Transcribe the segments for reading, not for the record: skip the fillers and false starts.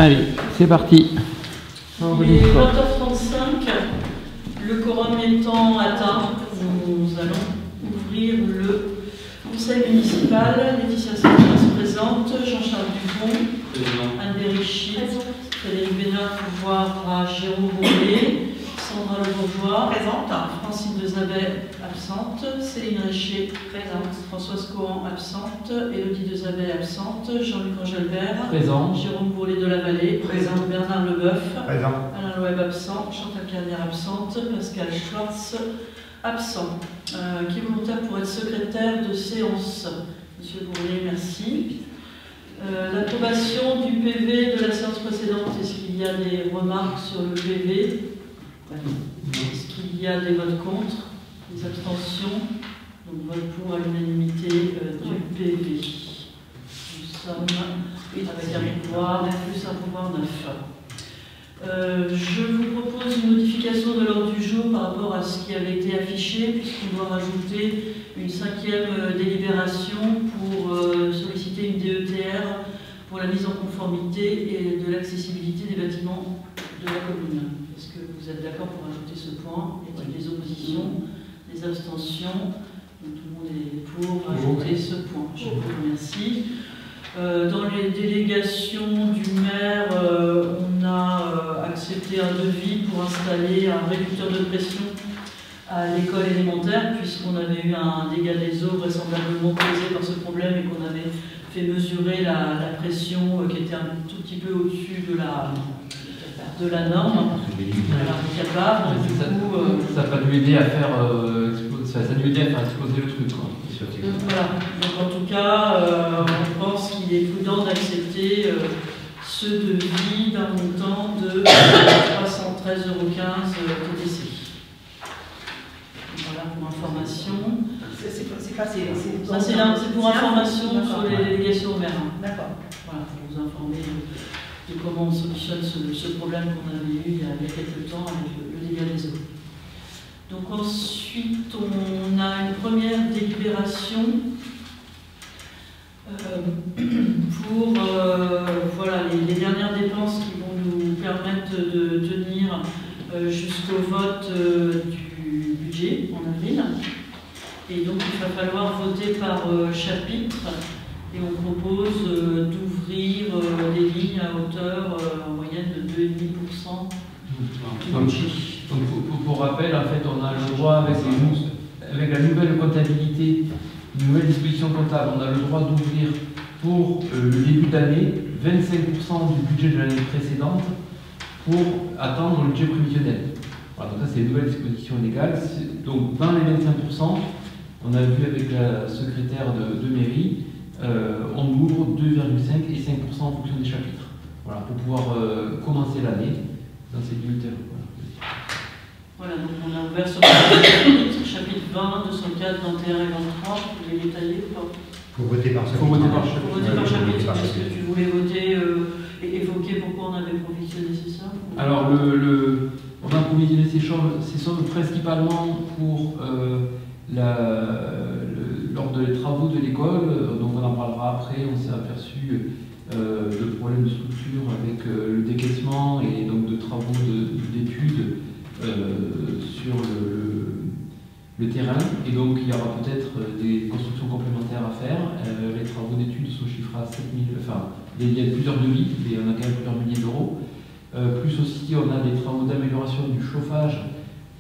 Allez, c'est parti. Il est 20h35, le quorum étant atteint, nous allons ouvrir le conseil municipal. Laetitia Sanchez présente, Jean-Charles Dupont, Anne Berichy, Frédéric Bénard, pouvoir Jérôme Bourlet, Sandra Le Bourgeois, présente, Francine Dezabet, absente, Céline Richer, présente, Françoise Cohan, absente, Élodie Dezabet, absente, Jean-Luc Angelbert, présent, Jérôme Bourlet de la Vallée, présent, Bernard Leboeuf, présent, Alain Loeb, absent, Chantal Carnière, absente, Pascal Schwartz, absent. Qui est volontaire pour être secrétaire de séance? Monsieur Bourlet, merci. L'approbation du PV de la séance précédente, est-ce qu'il y a des remarques sur le PV? Est-ce qu'il y a des votes contre? Des abstentions? Donc vote pour à l'unanimité du PV. Nous sommes avec un pouvoir plus un pouvoir 9. Je vous propose une modification de l'ordre du jour par rapport à ce qui avait été affiché, puisqu'on doit rajouter une 5e délibération pour solliciter une DETR pour la mise en conformité et de l'accessibilité des bâtiments de la commune. Est-ce que vous êtes d'accord pour ajouter ce point? Y a-t-il des oppositions, des abstentions? Donc, tout le monde est pour ajouter ce point. Je vous remercie. Dans les délégations du maire, on a accepté un devis pour installer un réducteur de pression à l'école élémentaire, puisqu'on avait eu un dégât des eaux vraisemblablement causé par ce problème et qu'on avait fait mesurer la pression qui était un tout petit peu au-dessus de la norme. Ça n'a pas dû aider à faire exploser le truc. Voilà. Donc en tout cas, on pense qu'il est prudent d'accepter ce devis d'un montant de 313,15 € TTC. Voilà pour information. C'est pour information sur les délégations au maire. D'accord. Voilà, pour vous informer de comment on solutionne ce problème qu'on avait eu il y a quelques temps avec le dégât des eaux. Donc ensuite, on a une première délibération pour voilà, les dernières dépenses qui vont nous permettre de tenir jusqu'au vote du budget en avril. Et donc il va falloir voter par chapitre. Et on propose d'ouvrir des lignes à hauteur en moyenne de 2,5% du budget. Donc pour rappel, en fait, on a le droit, avec la nouvelle comptabilité, une nouvelle disposition comptable, on a le droit d'ouvrir pour le début d'année 25% du budget de l'année précédente pour attendre le budget prévisionnel. Voilà, donc ça, c'est une nouvelle disposition légale. Donc dans les 25%, on a vu avec la secrétaire de mairie, on ouvre 2,5 et 5% en fonction des chapitres. Voilà, pour pouvoir commencer l'année dans ces limites. Voilà, donc on a ouvert sur le chapitre 20, 204, 21 et 23. Vous voulez détailler ou pas? Il faut voter par chapitre. Il faut voter par chapitre. Est-ce que tu voulais voter et évoquer pourquoi on avait provisionné ces sommes? Alors, on a provisionné ces sommes principalement pour lors des travaux de l'école, donc on en parlera après. On s'est aperçu le problème de structure avec le décaissement et donc de travaux d'études sur le terrain, et donc il y aura peut-être des constructions complémentaires à faire. Les travaux d'études sont chiffrés à 7 000, enfin il y a plusieurs devis, et on a quand même plusieurs milliers d'euros. Plus aussi, on a des travaux d'amélioration du chauffage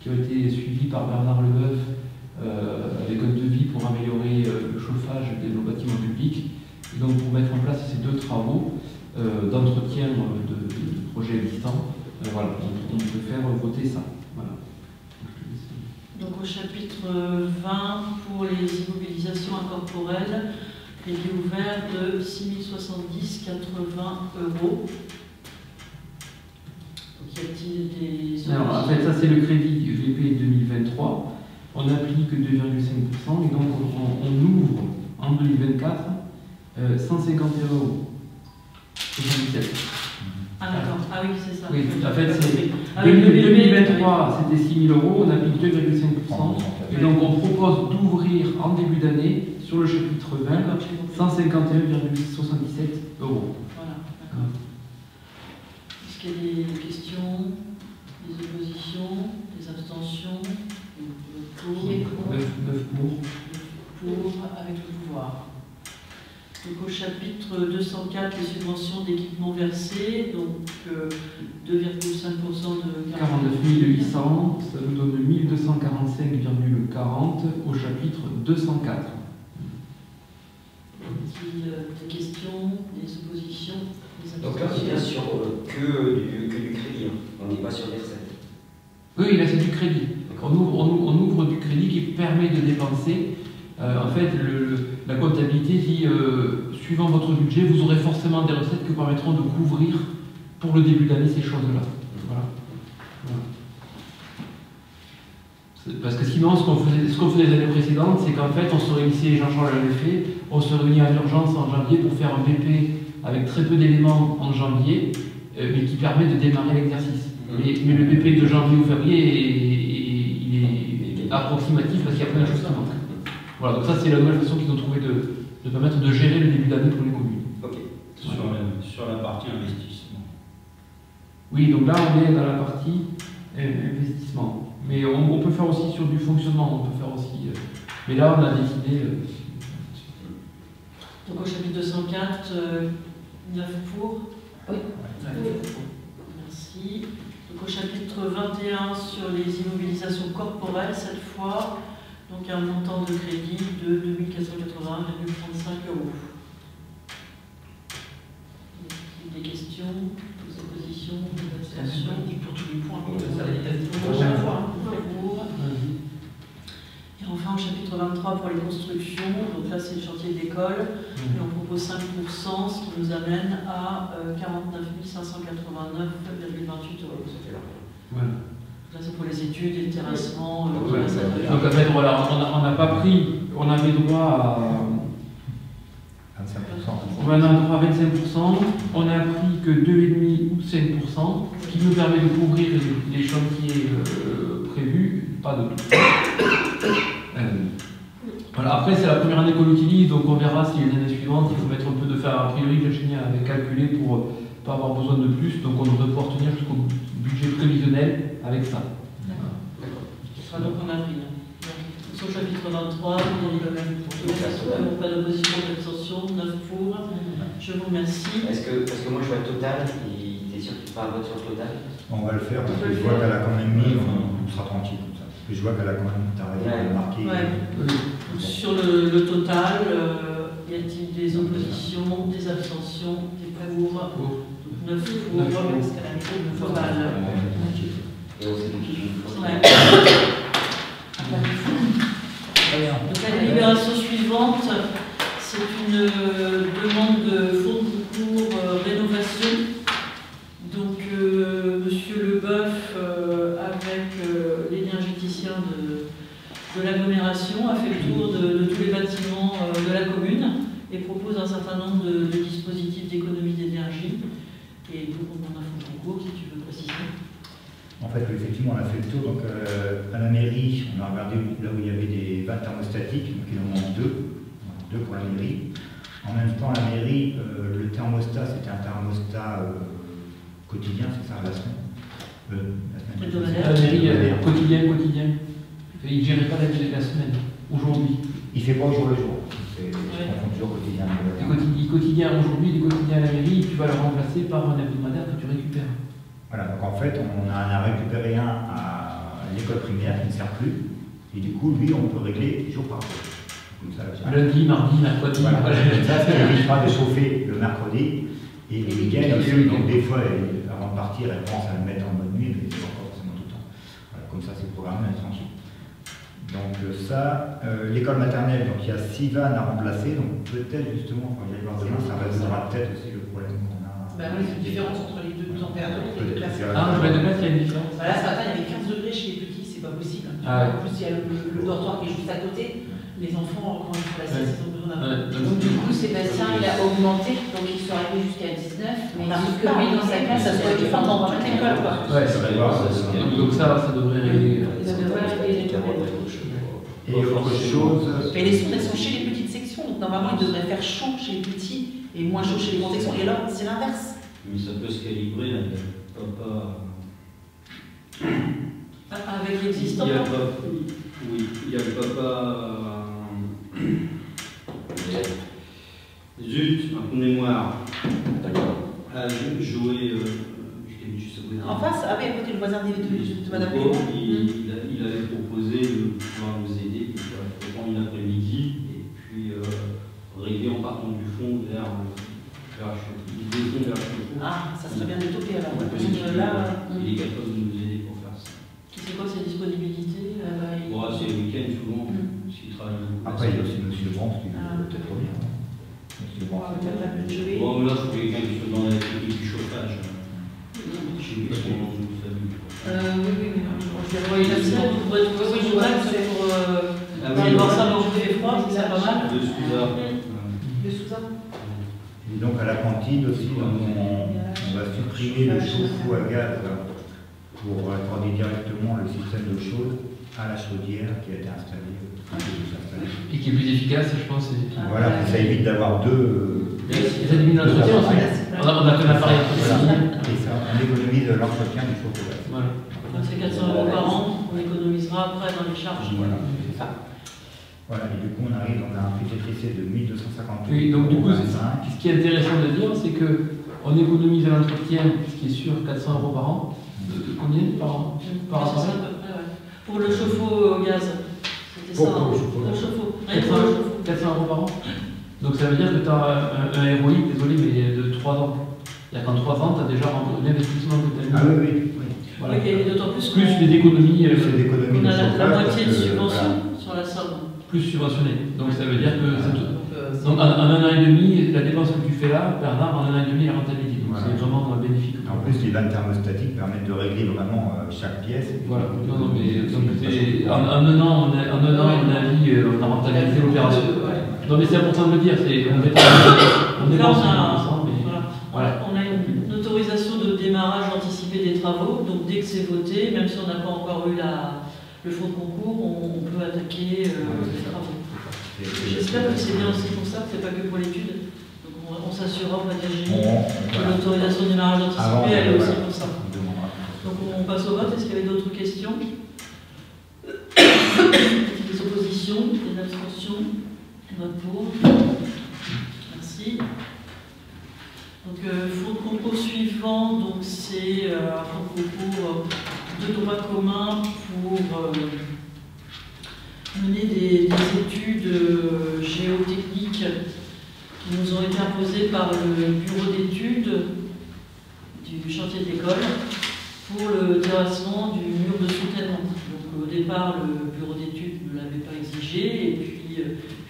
qui ont été suivis par Bernard Leboeuf avec un devis pour améliorer le chauffage de nos bâtiments publics. Et donc pour mettre en place ces deux travaux d'entretien de projets existants, voilà, on peut faire voter ça. Voilà. Donc au chapitre 20, pour les immobilisations incorporelles, crédit ouvert de 6 070,80 €. Y a-t-il des oppositions? Alors, en fait, ça c'est le crédit VP 2023. On applique 2,5% et donc on ouvre en 2024 151 €. 77. Ah d'accord, ah oui, c'est ça. Oui, en fait, c'est 2023, c'était 6 000 €, on applique 2,5%. Et donc, on propose d'ouvrir en début d'année, sur le chapitre 20, 151,77 €. Voilà, d'accord. qu'il y a des questions, des oppositions, des abstentions? Qui est pour? 9 pour, avec le pouvoir. Donc au chapitre 204, les subventions d'équipement versées, donc 2,5% de 49 800, ça nous donne 1245,40 au chapitre 204. Des questions, des oppositions, des donc là, c'est bien sûr que du crédit, hein. On n'est pas sur les recettes. Oui, là c'est du crédit. On ouvre du crédit qui permet de dépenser. En fait, la comptabilité dit, suivant votre budget, vous aurez forcément des recettes qui vous permettront de couvrir pour le début d'année ces choses-là. Voilà. Parce que sinon, ce qu'on faisait les années précédentes, c'est qu'en fait, on se réunissait, Jean-Charles l'avait fait, on se réunit en urgence en janvier pour faire un BP avec très peu d'éléments en janvier, mais qui permet de démarrer l'exercice. Mais le BP de janvier ou février, il est approximatif parce qu'il y a plein de choses qui manquent. Voilà, donc ça c'est la nouvelle façon qu'ils ont trouvé de permettre de gérer le début d'année pour les communes. Ok. Sur la partie investissement. Oui, donc là on est dans la partie investissement. Mais on peut faire aussi sur du fonctionnement, on peut faire aussi. Mais là on a décidé. Donc au chapitre 204, 9 pour. Oui. Merci. Donc au chapitre 21 sur les immobilisations corporelles, cette fois, donc un montant de crédit de 2480,35 €. Des questions, des oppositions, des abstentions? Pour tous les points, ça va être chaque fois. Et enfin, au chapitre 23 pour les constructions, donc là c'est le chantier de l'école, et on propose 5%, ce qui nous amène à 49 589,28 €. Voilà. Là c'est pour les études, les terrassements. Donc en fait, voilà, on n'a pas pris, on avait droit à 25%. On a droit à 25%, on a pris que 2,5 ou 5%, ce qui nous permet de couvrir les chantiers prévus, pas de tout. Voilà. Après, c'est la première année qu'on l'utilise, donc on verra si les années suivantes, il faut mettre un peu de fer. A priori, Virginie avait calculé pour ne pas avoir besoin de plus, donc on devrait pouvoir tenir jusqu'au budget prévisionnel avec ça. D'accord. Ce sera donc en avril. Sur le chapitre 23, pas d'opposition, d'abstention, 9 pour. Je vous remercie. Parce que moi je vois le total, et t'es sûr que tu feras un vote sur le total? On va le faire parce que je vois qu'elle a quand même mis, on sera tranquille comme ça. Et je vois qu'elle a quand même marqué. Ouais. Sur le total, y a-t-il des oppositions, des abstentions, des pour? 9 pour. Parce qu'elle a mis le total. Et on s'est dit Donc la délibération suivante, c'est une demande de fonds de concours rénovation. Donc Monsieur Leboeuf, avec l'énergéticien de l'agglomération, a fait le tour de tous les bâtiments de la commune et propose un certain nombre de dispositifs d'économie d'énergie. Et donc on a fait le concours, si tu veux préciser. En fait, effectivement, on a fait le tour. Donc, à la mairie, on a regardé là où il y avait des vannes thermostatiques, donc il en manque 2. Donc 2 pour la mairie. En même temps, à la mairie, le thermostat, c'était un thermostat quotidien, c'est ça, la semaine. À la mairie, il y avait quotidien. Il ne gérait pas la vie de la semaine, aujourd'hui. Il ne fait pas au jour le jour. Je confonds toujours quotidien. Les quotidiens aujourd'hui, les quotidiens à la mairie, tu vas le remplacer par un hebdomadaire que tu récupères. Voilà, donc en fait, on en a récupéré un à l'école primaire qui ne sert plus. Et du coup, lui, on peut régler jour par jour. Comme ça, lundi, mardi, mercredi. Voilà. Ça, ça évitera de chauffer le mercredi et les week-ends aussi. Donc des fois, avant de partir, elle pense à le mettre en mode nuit, mais c'est pas forcément tout le temps. Voilà, comme ça, c'est programmé, elle est tranquille. Donc ça, l'école maternelle, donc il y a 6 vannes à remplacer. Donc peut-être justement, quand j'allais voir demain, ça résoudra peut-être aussi le problème qu'on a. Ben oui, c'est une différence entre les deux températures et les deux classes. Ah, je vais de mettre, il y a une différence. Voilà, ce matin, il y avait 15 degrés chez les petits, c'est pas possible. Ah, en plus, il y a le dortoir qui est juste à côté. Les enfants, quand ils font la sieste, ils ont besoin d'un peu. Donc du coup, Sébastien, il a augmenté, donc ils sont arrivés jusqu'à 19, mais sauf que lui, dans sa classe, ça soit différent dans toute l'école, quoi. Ouais, donc ça devrait régler. Ça devrait régler les problèmes. Et autre chose. Mais les sondes, elles sont chez les petites sections, donc normalement, il devrait faire chaud chez les petits et moins chaud chez les grandes sections. Et là, c'est l'inverse. Mais ça peut se calibrer. existe Il y a encore. pas, oui, il y a le papa. Zut, un coup de mémoire. D'accord. A joué. Je sais pas. En face, ah oui, à côté le voisin de Madame Bon, Péron. il avait proposé de pouvoir nous aider pour prendre une après-midi et puis régler en partant du fond vers le chauffe-eau. Ah, ça serait bien de toper alors. Parce Donc, que là, il est capable de nous aider pour faire ça. C'est quoi ses disponibilités Bon, c'est le week-end souvent, parce qu'il travaille beaucoup. Après, il y a aussi M. Brand qui peut-être revenir. M. Brand. Bon, là, je voulais quelqu'un qui soit dans la technique du chauffage. Chez lui, son nom de famille. oui, je vais Oui, vous pourrez trouver son contact pour aller voir ça quand il fait froid, c'est pas mal. De Souza. Le Souza. Et donc à la cantine aussi, donc, on va supprimer le chauffe-eau à gaz pour accorder directement le système d'eau chaude à la chaudière qui a été installée. Et qui est plus efficace, je pense. Voilà, ça évite d'avoir deux. Ça diminue l'entretien aussi. On a qu'un appareil Voilà. Et ça, on économise l'entretien du chauffe-eau gaz. Voilà. C'est 400 € par an, on économisera après dans les charges. Voilà, c'est ça. Voilà, et du coup, on a un prix TTC de 1250 €. Oui, donc du coup, ce qui est intéressant de dire, c'est qu'on économise à l'entretien, ce qui est sûr, 400 € par an. Combien par an? Par C'est ça à peu près, ouais. Pour le chauffe-eau au gaz, c'était ça. Pour le chauffe-eau. Pour le chauffe-eau. 400 € par an. Donc ça veut dire que tu as un héroïque, désolé, mais de 3 ans. C'est-à-dire qu'en 3 ans, tu as déjà l'investissement que tu as mis. Ah oui. Voilà. Oui, et d'autant plus plus les économies. On a la moitié de subvention sur la somme. Plus subventionné. Donc ça veut dire que donc, en un an et demi, la dépense que tu fais là, Bernard, en un an et demi, elle rentabilité. Donc c'est vraiment bénéfique. En plus, les vannes thermostatiques permettent de régler vraiment chaque pièce. Voilà. Non, mais donc, en un an, à mon avis, on a rentabilisé l'opération. Non, mais c'est important de le dire. On dépense ensemble. Voilà. On a une autorisation de démarrage anticipé des travaux. Donc dès que c'est voté, même si on n'a pas encore eu le fonds de concours, on peut attaquer les travaux. J'espère que c'est bien aussi pour ça, que c'est pas que pour l'étude. Donc on s'assurera auprès de que l'autorisation de démarrage anticipé, elle est aussi pour ça. Donc on passe au vote. Est-ce qu'il y avait d'autres questions? Des oppositions, des abstentions? Vote pour. Merci. Donc fonds de concours suivant, donc c'est un fonds de concours de droit commun pour mener des études géotechniques qui nous ont été imposées par le bureau d'études du chantier de l'école pour le terrassement du mur de soutènement. Donc au départ, le bureau d'études ne l'avait pas exigé et puis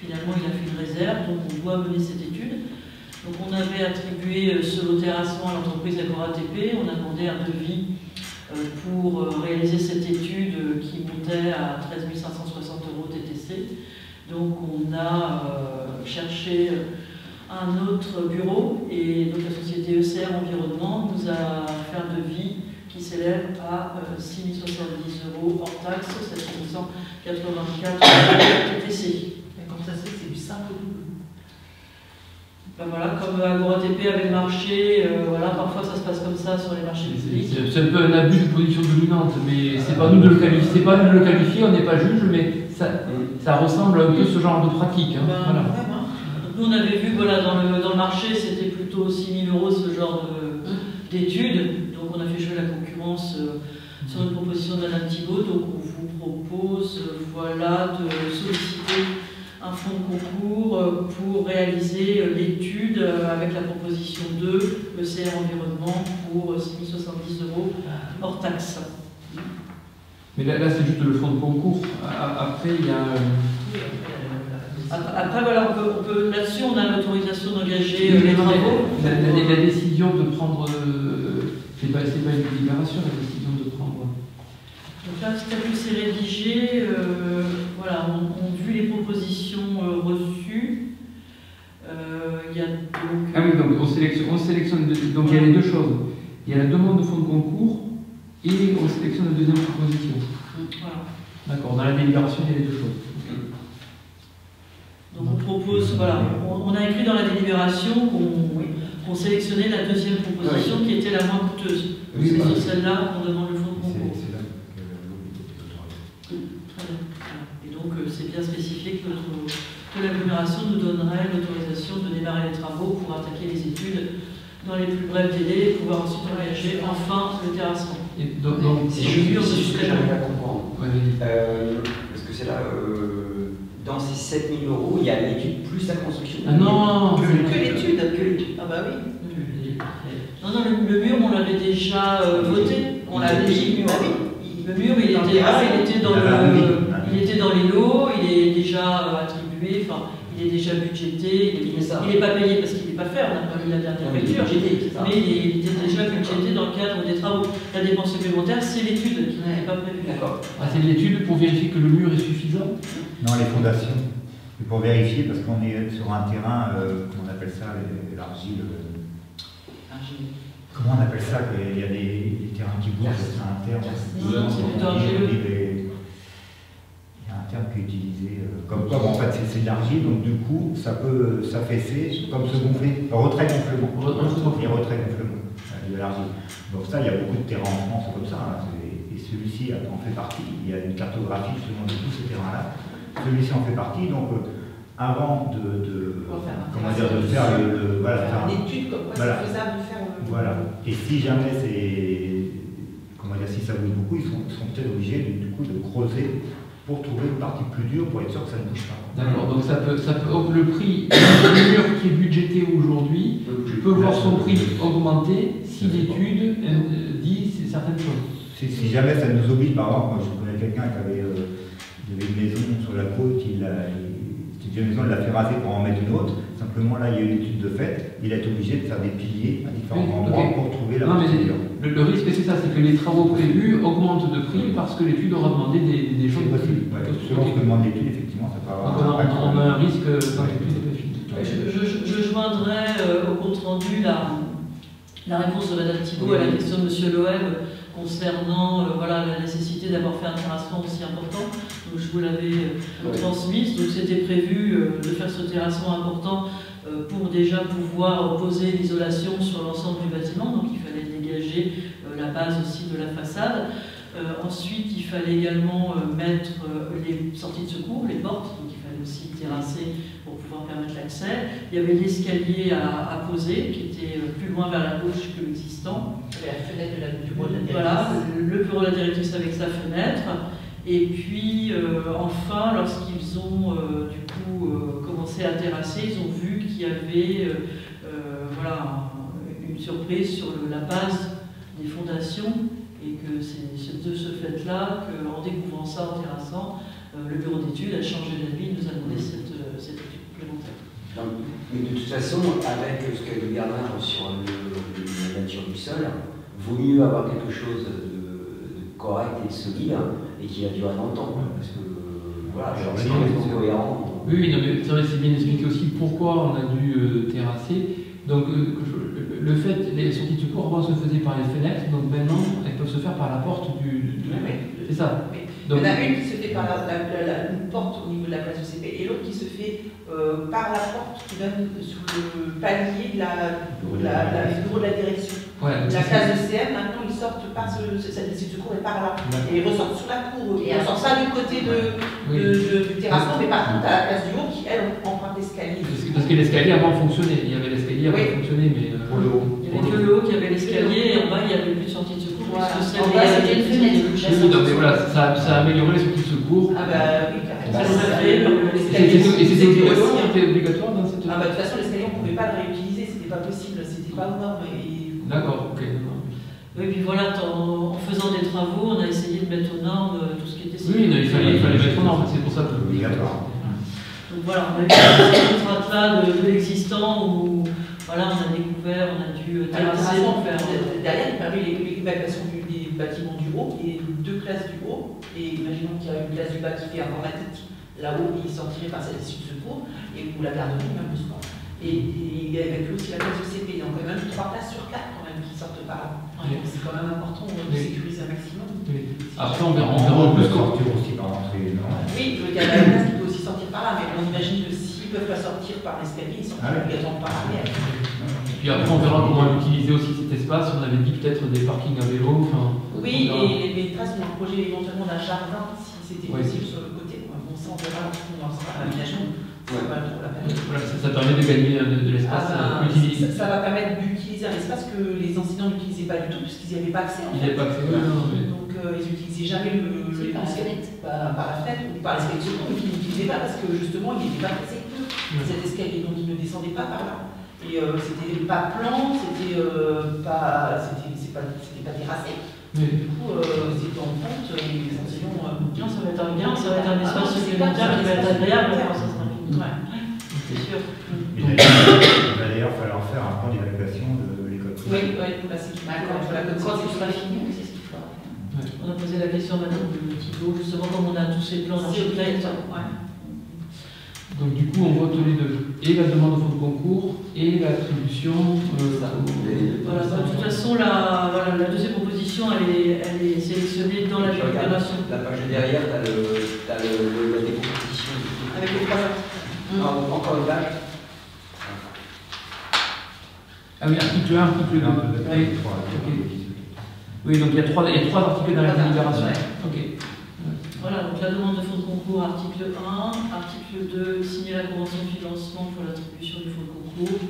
finalement il a fait une réserve, donc on doit mener cette étude. Donc on avait attribué ce lot terrassement à l'entreprise Agora TP, on a demandé un devis pour réaliser cette étude qui montait à 13 560 € TTC. Donc on a cherché un autre bureau et donc la société ECR Environnement nous a fait un devis qui s'élève à 6 070 € hors taxe, 784 € TTC. Mais comme ça c'est du simple double. Ben voilà, comme Agora TP avait le marché, voilà, parfois ça se passe comme ça sur les marchés publics. C'est un peu un abus de position dominante, mais c'est pas nous de le qualifier. C'est pas nous de le qualifier, on n'est pas juge, mais ça ressemble un peu ce genre de pratique. Hein. Ben, voilà. Donc nous on avait vu, voilà, dans le marché, c'était plutôt 6 000 € ce genre d'études. Donc on a fait jouer la concurrence sur une proposition de Madame Thibault. Donc on vous propose, voilà, de solliciter un fonds de concours pour réaliser l'étude avec la proposition 2, ECR Environnement, pour 6 070 € hors taxe. Mais là c'est juste le fonds de concours. Après, il y a... Après, voilà, on peut là-dessus, on a l'autorisation d'engager les travaux. La décision de prendre... c'est pas une délibération, la décision de prendre... Donc là, petit à petit, c'est rédigé. Voilà, on vu les propositions reçues. Il y a donc... Ah oui, donc on sélectionne donc il y a les deux choses. Il y a la demande de fonds de concours et on sélectionne la deuxième proposition. Voilà. D'accord, dans la délibération, il y a les deux choses. Donc on propose, voilà, on a écrit dans la délibération qu'on sélectionnait la deuxième proposition qui était la moins coûteuse. Oui, c'est sur celle-là qu'on demande le fonds de concours. donnerait l'autorisation de démarrer les travaux pour attaquer les études dans les plus brefs délais et pouvoir ensuite engager enfin le terrassement. Et donc, Si je murs de si jusqu'à j'arrive à comprendre. ouais, Parce que c'est là, dans ces 7 000 €, il y a l'étude plus la construction. ah non, Que l'étude. Ah bah oui. Non, non, le mur, on l'avait déjà voté. On l'avait dit. Ah oui. Le mur, il était là, il était dans les lots, il est déjà attribué, enfin, il est déjà budgété, il n'est pas payé parce qu'il n'est pas fait, on n'a pas mis la dernière facture, mais il était déjà budgété dans le cadre des travaux. La dépense supplémentaire, c'est l'étude qui n'était pas prévue. D'accord. ah, c'est l'étude pour vérifier que le mur est suffisant. Non, les fondations. Et pour vérifier, parce qu'on est sur un terrain, comment on appelle ça, l'argile. Comment on appelle ça? Il y a des terrains qui bougent, c'est un terme. Non, c'est plutôt argileux. Il y a un terme qui est utilisé comme quoi, en fait, c'est de l'argile, donc du coup, ça peut s'affaisser comme se gonfler. Retrait-gonflement. Les retraits-gonflement de l'argile. Donc ça, il y a beaucoup de terrains en France comme ça, hein, et celui-ci en fait partie. Il y a une cartographie justement de tous ces terrains-là. Celui-ci en fait partie, donc avant de faire une étude comme quoi voilà. c'est faisable de faire. Voilà. Et si jamais si ça bouge beaucoup, ils sont peut-être obligés du coup de creuser pour trouver une partie plus dure pour être sûr que ça ne bouge pas. D'accord, donc le prix du mur qui est budgété aujourd'hui peut voir son prix augmenter si l'étude dit certaines choses. Si jamais ça nous oblige, par exemple, moi je connais quelqu'un qui avait une maison sur la côte, c'était une maison, il l'a fait raser pour en mettre une autre. Simplement là, il y a eu une étude de fait, il a été obligé de faire des piliers à différents endroits pour trouver la partie dure. Le risque, c'est ça, c'est que les travaux prévus augmentent de prix parce que l'étude aura demandé des choses possibles. Ouais, selon ce que demande l'étude, effectivement, ça peut avoir on a un risque quand l'étude est finie. Je joindrai au compte rendu la réponse de Madame Thibault à la question de Monsieur Loeb concernant la nécessité d'avoir fait un terrassement aussi important. Donc je vous l'avais transmise. Donc c'était prévu de faire ce terrassement important pour déjà pouvoir poser l'isolation sur l'ensemble du bâtiment. Donc il fallait dégager la base aussi de la façade. Ensuite, il fallait également mettre les sorties de secours, les portes. Donc il fallait aussi terrasser pour pouvoir permettre l'accès. Il y avait l'escalier à poser qui était plus loin vers la gauche que l'existant. La fenêtre du bureau de la directrice. Voilà, le bureau de la directrice avec sa fenêtre. Et puis, enfin, lorsqu'ils ont commencé à terrasser, ils ont vu qu'il y avait une surprise sur la base des fondations et que c'est de ce fait-là qu'en découvrant ça, en terrassant, le bureau d'études a changé d'avis et nous a demandé cette étude complémentaire. Mais de toute façon, avec ce qu'a dit Bernard sur la nature du sol, vaut mieux avoir quelque chose de correct et de solide et qui va durer dans le temps. Parce que c'est complètement cohérent. Oui, non, mais c'est bien expliqué aussi pourquoi on a dû terrasser. Donc, le fait, les sorties de secours avant se faisaient par les fenêtres, donc maintenant elles peuvent se faire par la porte du. C'est ça. Oui. Donc, il y en a une qui se fait par une porte au niveau de la place du CP et l'autre qui se fait par la porte qui donne sur le palier du bureau de la direction. Ouais, la classe de CM, maintenant, ils sortent par cette secours et par là. Et ils ressortent sur la cour. Ils ne ressortent pas du côté du terrassement, mais par contre, à la classe du haut qui, elle, emprunte l'escalier. Parce que l'escalier avant fonctionnait. Il y avait l'escalier avant fonctionné, mais pour le haut. Il n'y avait que le haut qui avait l'escalier et en bas, il n'y avait plus de sortie de secours. Voilà. Puisque En bas, c'était une fenêtre. Oui, non, mais voilà, ça a amélioré les sorties de secours. Ah bah oui, carrément. Et c'était obligatoire dans cette. Ah bah de toute façon, l'escalier, on ne pouvait pas le réutiliser, c'était pas possible, c'était pas aux normes. D'accord, ok. Oui, puis voilà, en faisant des travaux, on a essayé de mettre aux normes tout ce qui était. Oui, non, il fallait mettre aux normes, c'est pour ça que. Obligatoire. Donc voilà, on a eu cette contrainte-là de l'existant où voilà, on a découvert, on a dû terrasser pour faire. Derrière, il permet l'évacuation des bâtiments du haut et 2 classes du haut. Et imaginons qu'il y a une classe du bas qui fait informatique là-haut, ils sont tirés par cette issue de secours, et ou la garderie, même le sport. Et il y a aussi la classe de CP, donc quand même 3 places sur 4 quand même qui sortent par là. Ouais. C'est quand même important de sécuriser un maximum. Oui. Après, on verra plus sortir aussi par l'entrée. Oui, il y a la classe qui peut aussi sortir par là, mais on imagine que s'ils ne peuvent pas sortir par l'escalier, ils sortent obligatoirement par l'arrière. Puis après, on verra comment utiliser aussi cet espace. On avait dit peut-être des parkings à vélo. Oui, et les traces ont un projet éventuellement d'un jardin, si c'était possible sur le côté. Bon, ça, on verra, on en sera aménagement. c'est pas trop la peine. Voilà, ça permet de gagner de l'espace utilisé. Ça va permettre d'utiliser un espace que les enseignants n'utilisaient pas du tout, puisqu'ils n'y avaient pas accès. Il n'y avait pas accès. Donc ils n'utilisaient jamais par la fenêtre. Par la fenêtre ou par l'escalier second, mais ils n'utilisaient pas parce que justement il n'était pas très sécure. Cet escalier, donc ils ne descendaient pas par là. Et c'était pas plan, c'était pas terrassé. Du coup, c'est en compte, les enseignants. Non, ça va être bien, ça va être un espace supplémentaire qui va être agréable quand ça sera fini. Ouais. C'est sûr. Il va d'ailleurs falloir faire un plan d'évaluation de l'école Oui, primaire. là c'est Quand tu seras fini, c'est ce qu'il faut. On a posé la question à Madame Thibault, justement, comme on a tous ces plans d'architecte. Donc du coup, on vote les deux. Et la demande de fonds de concours et l'attribution. Voilà, de toute façon, la deuxième proposition, elle est sélectionnée dans la délibération. La page derrière, tu as la décomposition. Avec les trois articles. Non, encore une page. Ah oui, article 1, article 2. Oui, donc il y a trois articles dans la délibération. Ok. Voilà, donc la demande de fonds de concours, article 1, article 2, signer la convention de financement pour l'attribution du fonds de concours,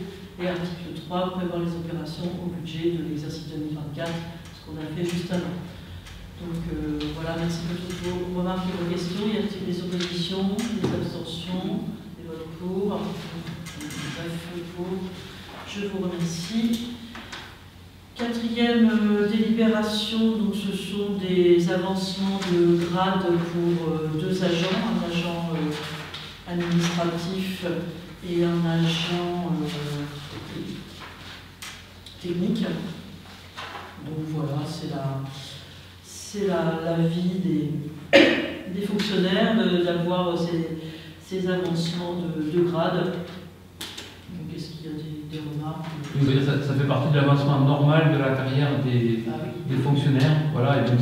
et article 3, prévoir les opérations au budget de l'exercice 2024, ce qu'on a fait juste avant. Donc voilà, merci pour toutes vos remarques et vos questions. Y a-t-il des oppositions, des abstentions, des votes pour? Bref, pour. Je vous remercie. Quatrième délibération, donc ce sont des avancements de grade pour deux agents, un agent administratif et un agent technique. Donc voilà, c'est la vie des fonctionnaires d'avoir ces avancements de grade. Donc est-ce qu'il y a des remarques? Oui, ça fait partie de l'avancement normal de la carrière des fonctionnaires. Voilà, et donc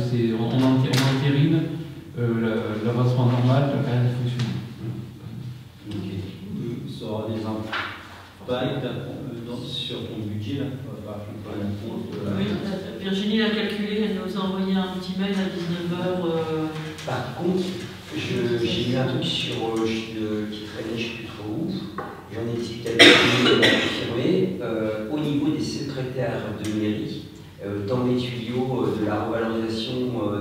on entérine l'avancement normal de la carrière des fonctionnaires. Ça aura des impacts sur ton budget là. Oui, Virginie l'a calculé, elle nous a envoyé un petit mail à 19h. Par contre, j'ai eu un truc qui traînait, je ne sais plus trop où. J'en ai discuté avec lui, il m'a confirmé. Au niveau des secrétaires de mairie, dans les tuyaux de la revalorisation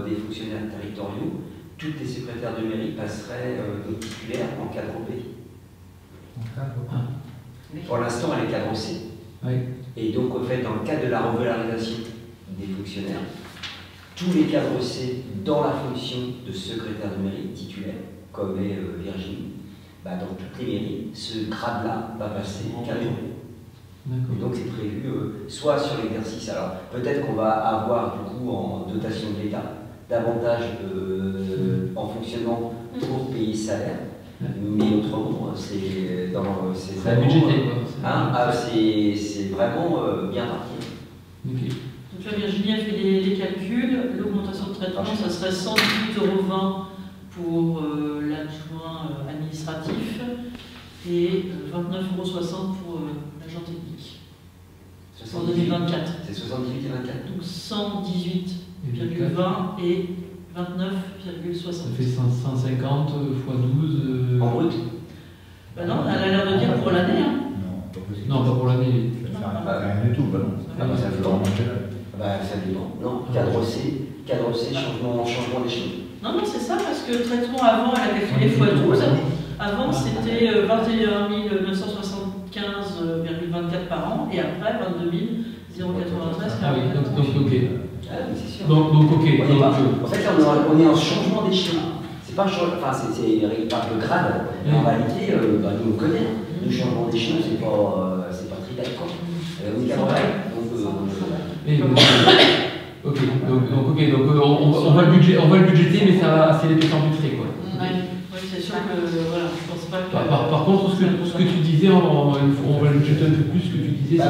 des fonctionnaires territoriaux, toutes les secrétaires de mairie passeraient donc titulaires en cadre B. Pour l'instant, elle est cadre C. Oui. Et donc, en fait, dans le cadre de la revalorisation des fonctionnaires, tous les cadres C dans la fonction de secrétaire de mairie titulaire, comme est Virginie, dans toutes les mairies, ce grade-là va passer cadre B. Et donc c'est prévu soit sur l'exercice, alors peut-être qu'on va avoir du coup en dotation de l'État davantage en fonctionnement pour payer salaire, mais autrement c'est dans ces budgété. c'est vraiment bien parti. Okay. Donc là Virginie a fait les calculs, l'augmentation de traitement ça serait 118,20 € pour l'adjoint administratif et 29,60 € pour l'agent technique. En 2024. C'est 78 et 24. Donc 118,20 et 29,60. Ça fait 150 x 12. En brut? Non, elle a l'air de dire pour l'année. Hein. Non, pas pour l'année. Rien du tout, ça dépend. Non, cadre C, changement d'échelon. Non, c'est ça, parce que le traitement avant, elle a calculé x 12. Avant, c'était 21 975,24 par an, et après, 22 093. Ah oui, donc ok. C'est sûr. Donc ok. En fait, on est en changement d'échelon. C'est pas le grade, mais en réalité, nous on connaît. Le changement d'échelon, c'est pas trivial. On est cadre. Ok, donc on va le budgéter, mais ça va assez l'épaisseur du trait, quoi. Oui, c'est sûr que voilà, je pense pas que. Par contre, ce que tu disais, on va le budgéter un peu plus, ce que tu disais, c'est ça.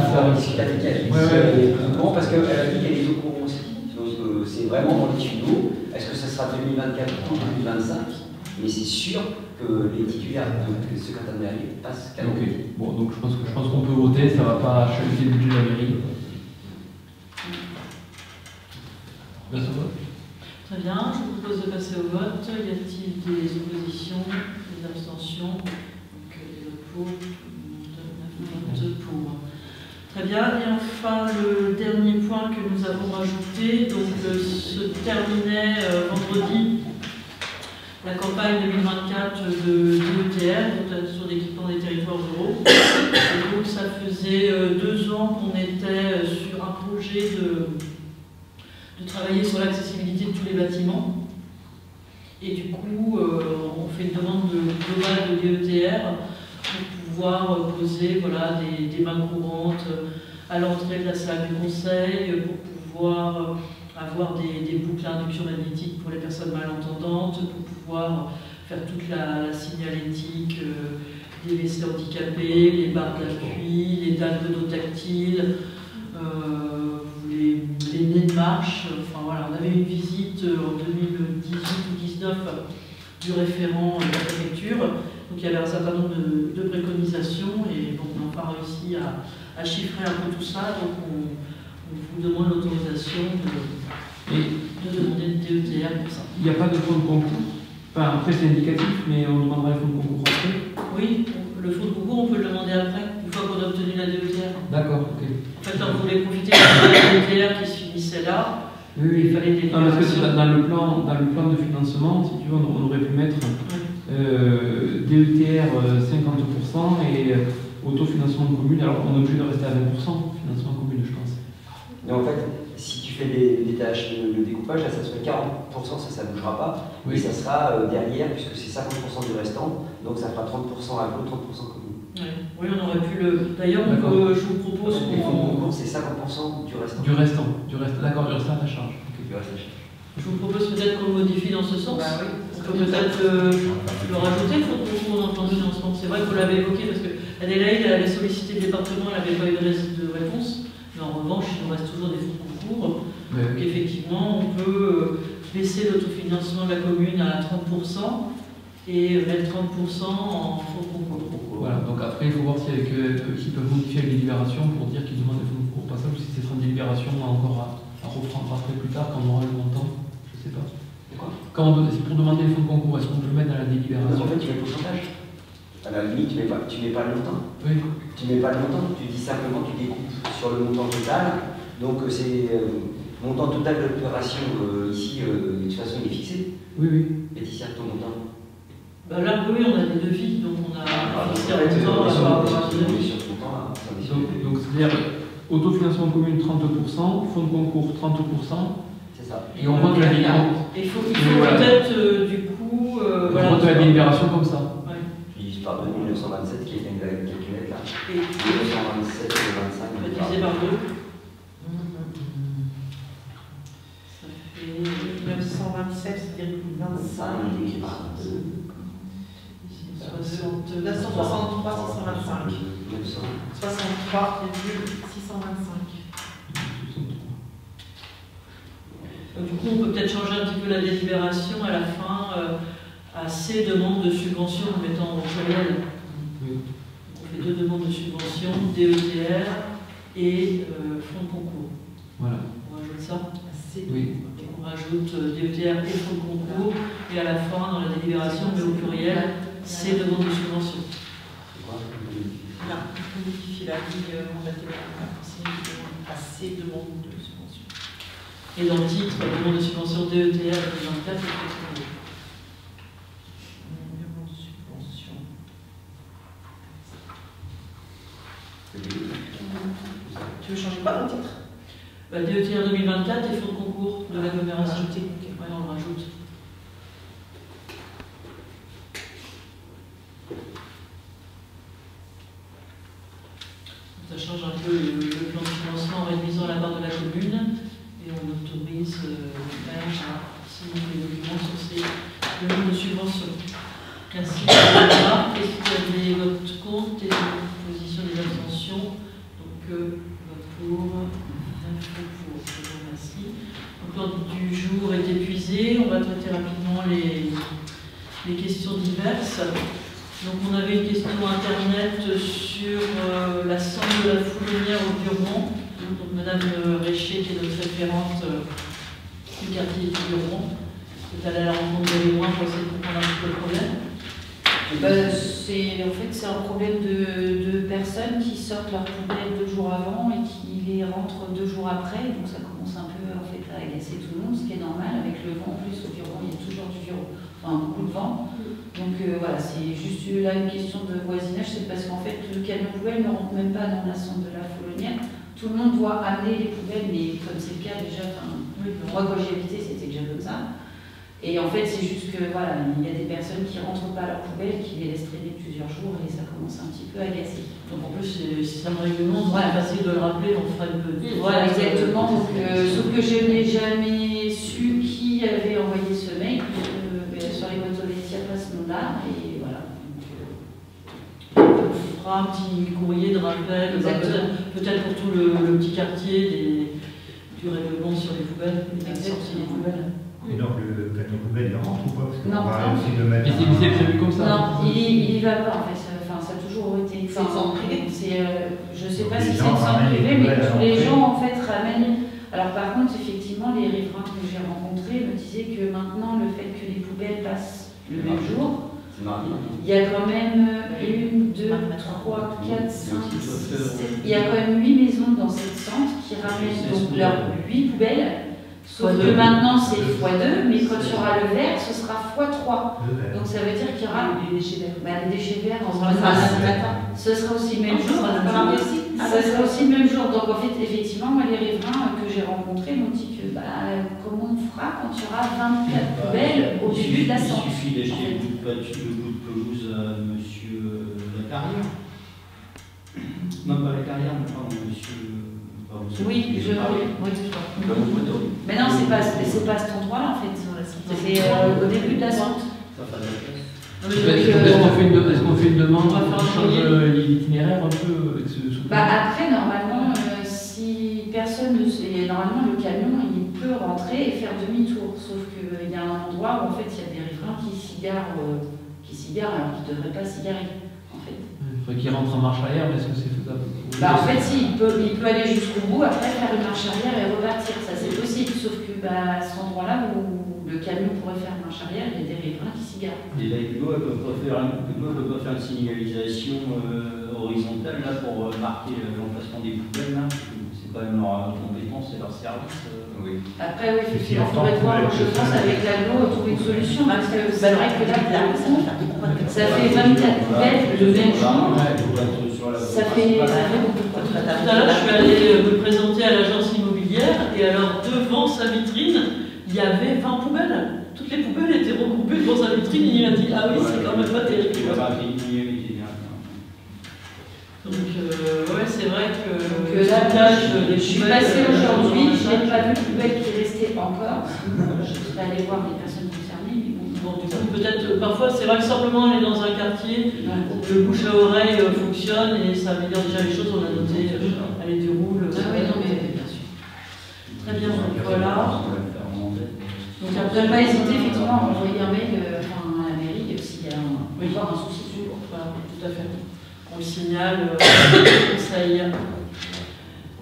Bon, parce qu'elle a dit qu'elle est au courant aussi. Donc c'est vraiment dans les tuyaux. Est-ce que ça sera 2024 ou 2025? Mais c'est sûr que les titulaires de secrétaire de mairie passent cadre. Ok, bon, donc je pense qu'on peut voter, ça va pas chahuter le budget de la mairie. Très bien, je vous propose de passer au vote. Y a-t-il des oppositions, des abstentions? Donc, les pour, 22 pour. Très bien, et enfin le dernier point que nous avons rajouté, donc se terminait vendredi la campagne 2024 de DETR, sur l'équipement des territoires ruraux. Et donc ça faisait 2 ans qu'on était sur un projet de travailler sur l'accessibilité de tous les bâtiments. Et du coup, on fait une demande globale de DETR pour pouvoir poser voilà, des mains courantes à l'entrée de la salle du conseil, pour pouvoir avoir des boucles à induction magnétique pour les personnes malentendantes, pour pouvoir faire toute la signalétique des WC handicapés, les barres d'appui, les dalles pneutactiles, les nez de marche. Enfin voilà, on avait une visite en 2018 ou 2019 du référent de la préfecture. Donc il y avait un certain nombre de préconisations et bon, on n'a pas réussi à chiffrer un peu tout ça. Donc on vous demande l'autorisation de demander une DETR pour ça. Il n'y a pas de fonds de concours. Enfin, après c'est indicatif, mais on demandera les fonds de concours après. Oui, le fonds de concours, on peut le demander après, une fois qu'on a obtenu la DETR. D'accord, ok. En fait, là, on voulait profiter de la DETR qui se finissait là. Oui, oui. Il fallait des Non, parce que dans le plan de financement, si tu veux, on aurait pu mettre DETR 50% et autofinancement de commune. Alors on est obligé de rester à 20% financement commune, je pense. Mais en fait, si tu fais des tâches, le découpage, là, ça se fait 40%, ça ne bougera pas. Oui. Et ça sera derrière, puisque c'est 50% du restant, donc ça fera 30% à l'eau, 30% commune. Oui, on aurait pu le. D'ailleurs, je vous propose Les fonds de qu'on. concours, c'est 50% du restant. Du restant, d'accord, du restant à ta charge. Okay, du reste à charge. Je vous propose peut-être qu'on le modifie dans ce sens. Bah oui. On peut peut-être le rajouter, le fonds de concours dans le plan de financement. C'est vrai que vous l'avez évoqué parce que Adélaïde, elle avait sollicité le département, elle n'avait pas eu de réponse. Mais en revanche, il nous reste toujours des fonds de concours. Donc effectivement, on peut baisser l'autofinancement de la commune à 30% et mettre 30% en fonds de concours. Voilà, donc après il faut voir s'ils peuvent modifier la délibération pour dire qu'ils demandent des fonds de concours au passage ou si c'est une délibération encore à reprendre après plus tard quand on aura le montant, je sais pas. C'est quoi? C'est pour demander les fonds de concours, est-ce qu'on peut le mettre dans la Parce délibération? qu'en fait, tu mets le pourcentage. À la limite, tu mets pas le montant. Oui. Tu mets pas le montant, tu dis simplement tu découpes sur le montant total. Donc c'est montant total de l'opération ici, de toute façon il est fixé. Oui, oui. Laetitia, ton montant. Bah là, oui, on a des devis, donc on a fixé En un fait, montant on est par rapport à sur ce devis. ce montant-là. Donc c'est-à-dire autofinancement de commune 30%, fonds de concours 30%, C'est ça. et on vote la délibération. Il faut voilà. peut-être du coup. On vote la délibération comme ça. Ouais. Tu divises par 2927 qui est une calculette là. Et 1927 et 25. on va diviser par 2. Ça fait 927, c'est 25. 60. 963, 625. 900. 63,625. Donc, du coup, on peut peut-être changer un petit peu la délibération à la fin à ces demandes de subvention en mettant au pluriel. Oui. On fait 2 demandes de subvention, DETR et fonds de concours. Voilà. On rajoute ça. Oui. Et on rajoute DETR et fonds de concours et à la fin, dans la délibération, mais au pluriel, ces demandes de subvention. C'est quoi? Là, on modifie la ligne à ces demandes de subvention. Et dans le titre, demande de subvention DETR 2024 et fonds de concours. Demande de subvention. Tu veux changer quoi dans le titre? DETR 2024 et fonds de concours de l'agglomération. Rajouter. Ouais, on le rajoute. Ça change un peu le plan de financement en réduisant la part de la commune et on autorise le maire à signer les documents sur ces demandes de subvention. Merci de votre remarque. Est-ce que vous avez votre compte et votre position des abstentions? Donc, vote pour, 9 pour. Je vous remercie. Donc, l'ordre du jour est épuisé. On va traiter rapidement les questions diverses. Donc on avait une question internet sur la cendre de la fourmilière au Buron. Donc Madame Réché, qui est notre référente du quartier du Buron, est allée à la rencontre de l'Émoin pour essayer de comprendre un petit peu le problème. En fait, c'est un problème de personnes qui sortent leurs poubelles 2 jours avant et qui les rentrent 2 jours après. Donc ça commence un peu en fait, à agacer tout le monde, ce qui est normal. Avec le vent en plus, au bureau, il y a toujours du vent, enfin beaucoup de vent. Donc voilà, c'est juste là une question de voisinage. C'est parce qu'en fait, le camion poubelle ne rentre même pas dans la centre de la Foulonnière. Tout le monde doit amener les poubelles, mais comme c'est le cas déjà, moi quand j'y habitais, c'était déjà comme ça. Et en fait, c'est juste que voilà, il y a des personnes qui ne rentrent pas leurs poubelles, qui les laissent traîner plusieurs jours et ça commence un petit peu à agacer. Donc en plus, si c'est un règlement, c'est facile de le rappeler, on fera une petite. Voilà, exactement. Donc, sauf que je n'ai jamais su qui avait envoyé ce mail, puisque sur les boîtes aux lettres, il n'y a pas ce nom-là. Et voilà. On fera un petit courrier de rappel, peut-être pour tout le petit quartier du règlement sur les poubelles, la sortie des poubelles. Et donc le camion poubelle il rentre ou pas? Parce qu'on Non, va aussi le mettre. Mais c'est prévu comme ça? Non, il y va pas en fait. Ça a toujours été. C'est une centre privée. Je sais pas Les si c'est gens une centre ramènent les privée, mais poubelles tous à les l'entrée. gens en fait ramènent. Alors par contre, effectivement, les riverains que j'ai rencontrés me disaient que maintenant, le fait que les poubelles passent le même jour, C'est mardi. il y a quand même 1, 2, 3, 4, 5, 6, 7. Il y a quand même 8 maisons dans cette centre qui ramènent donc leurs 8 poubelles. Sauf que maintenant c'est x2, mais quand il y aura le vert, ce sera x3. Donc ça veut dire qu'il y aura Les déchets verts. les déchets verts en matin. ce sera aussi le même jour. aussi. Ça sera aussi le même jour. Donc en fait, effectivement, moi, les riverains que j'ai rencontrés m'ont dit que comment on fera quand il y aura 24 poubelles au début de la centre. Il suffit d'acheter le bout de pelouse à monsieur Lacarrière. Non, pas Lacarrière, mais pardon, monsieur. Oui, je vois. Mais non, c'est pas à cet endroit-là en fait. C'est au début de la centre. Ça fait la place. Est-ce qu'on fait une demande On va faire un pour changer courrier. l'itinéraire un peu avec ce Après, normalement, si personne ne sait, normalement le camion il peut rentrer et faire demi-tour. Sauf qu'il y a un endroit où en fait il y a des riverains qui s'y garent alors qu'ils ne devraient pas s'y garer. En fait. Il faudrait qu'il rentre en marche arrière, mais est-ce que c'est faisable? En fait, si, il peut aller jusqu'au bout, après faire une marche arrière et repartir. Ça c'est possible. Sauf que à cet endroit-là où le camion pourrait faire marche arrière, il y a des riverains qui s'y garent. Et là, Hugo, elle ne peut pas faire une signalisation horizontale là, pour marquer l'emplacement des poubelles. C'est quand même leur compétence et leur service. Oui. Après, oui, effectivement, il faudrait voir, je pense, avec l'aglo, trouver une solution. Parce que c'est vrai que là, ça fait 24 poubelles le même jour. Ça fait beaucoup de poids. Tout à l'heure, je suis allée me présenter à l'agence immobilière et alors devant sa vitrine, il y avait 20 poubelles. Toutes les poubelles étaient regroupées devant sa vitrine et il m'a dit ah oui, c'est quand même pas terrible. Donc ouais, c'est vrai que Donc là, je suis passée aujourd'hui, je n'ai pas vu de poubelle qui restait encore. Je serais allée voir les personnes concernées. Mais bon, du coup, peut-être parfois, c'est vrai que simplement aller dans un quartier, ouais. le bouche à oreille fonctionne et ça améliore déjà les choses. On a noté, aller du roule. Ah oui, non, mais bien sûr. Très bien, donc voilà. Donc après, pas hésiter effectivement à envoyer un mail à la mairie s'il y a un souci. Voilà, tout à fait. On le signale au conseil.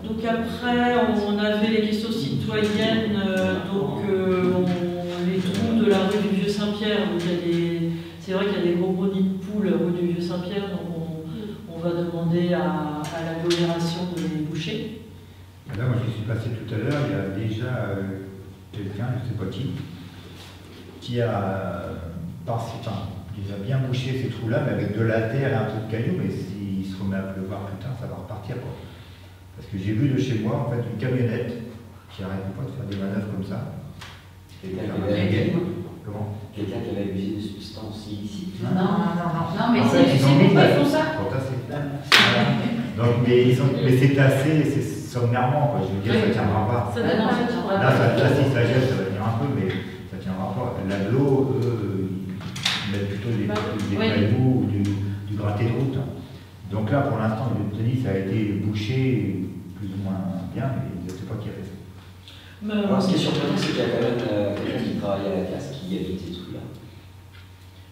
Donc après, on avait les questions citoyennes, les trous de la rue du Vieux-Saint-Pierre. C'est vrai qu'il y a des gros nids de poules rue du Vieux-Saint-Pierre, donc on va demander à l'agglomération de les boucher. Là, moi, je suis passé tout à l'heure, il y a déjà quelqu'un, je ne sais pas qui a bien bouché ces trous-là, mais avec de la terre et un peu de cailloux, mais s'il se remet à pleuvoir, putain, ça va repartir, quoi. Parce que j'ai vu de chez moi, en fait, une camionnette qui n'arrête pas de faire des manœuvres comme ça. Quelqu'un qui avait abusé de substances illicites. Non, mais En fait, c'est ils ont pourquoi mis ils font ça. pour tasser. Donc, mais c'est tassé, c'est sommairement, quoi. Je veux dire, ça ne tiendra pas. Là, si ça gèle, ça va tenir un peu, mais ça ne tiendra pas. L'aglo, eux, ils mettent plutôt des cailloux ou du gratté de route. Donc là, pour l'instant, je te dis, ça a été bouché plus ou moins bien, mais je ne sais pas qui a fait ça. Alors, ce qui est surprenant, c'est qu'il y a quand même quelqu'un qui travaille à la classe qui habite ces trucs-là.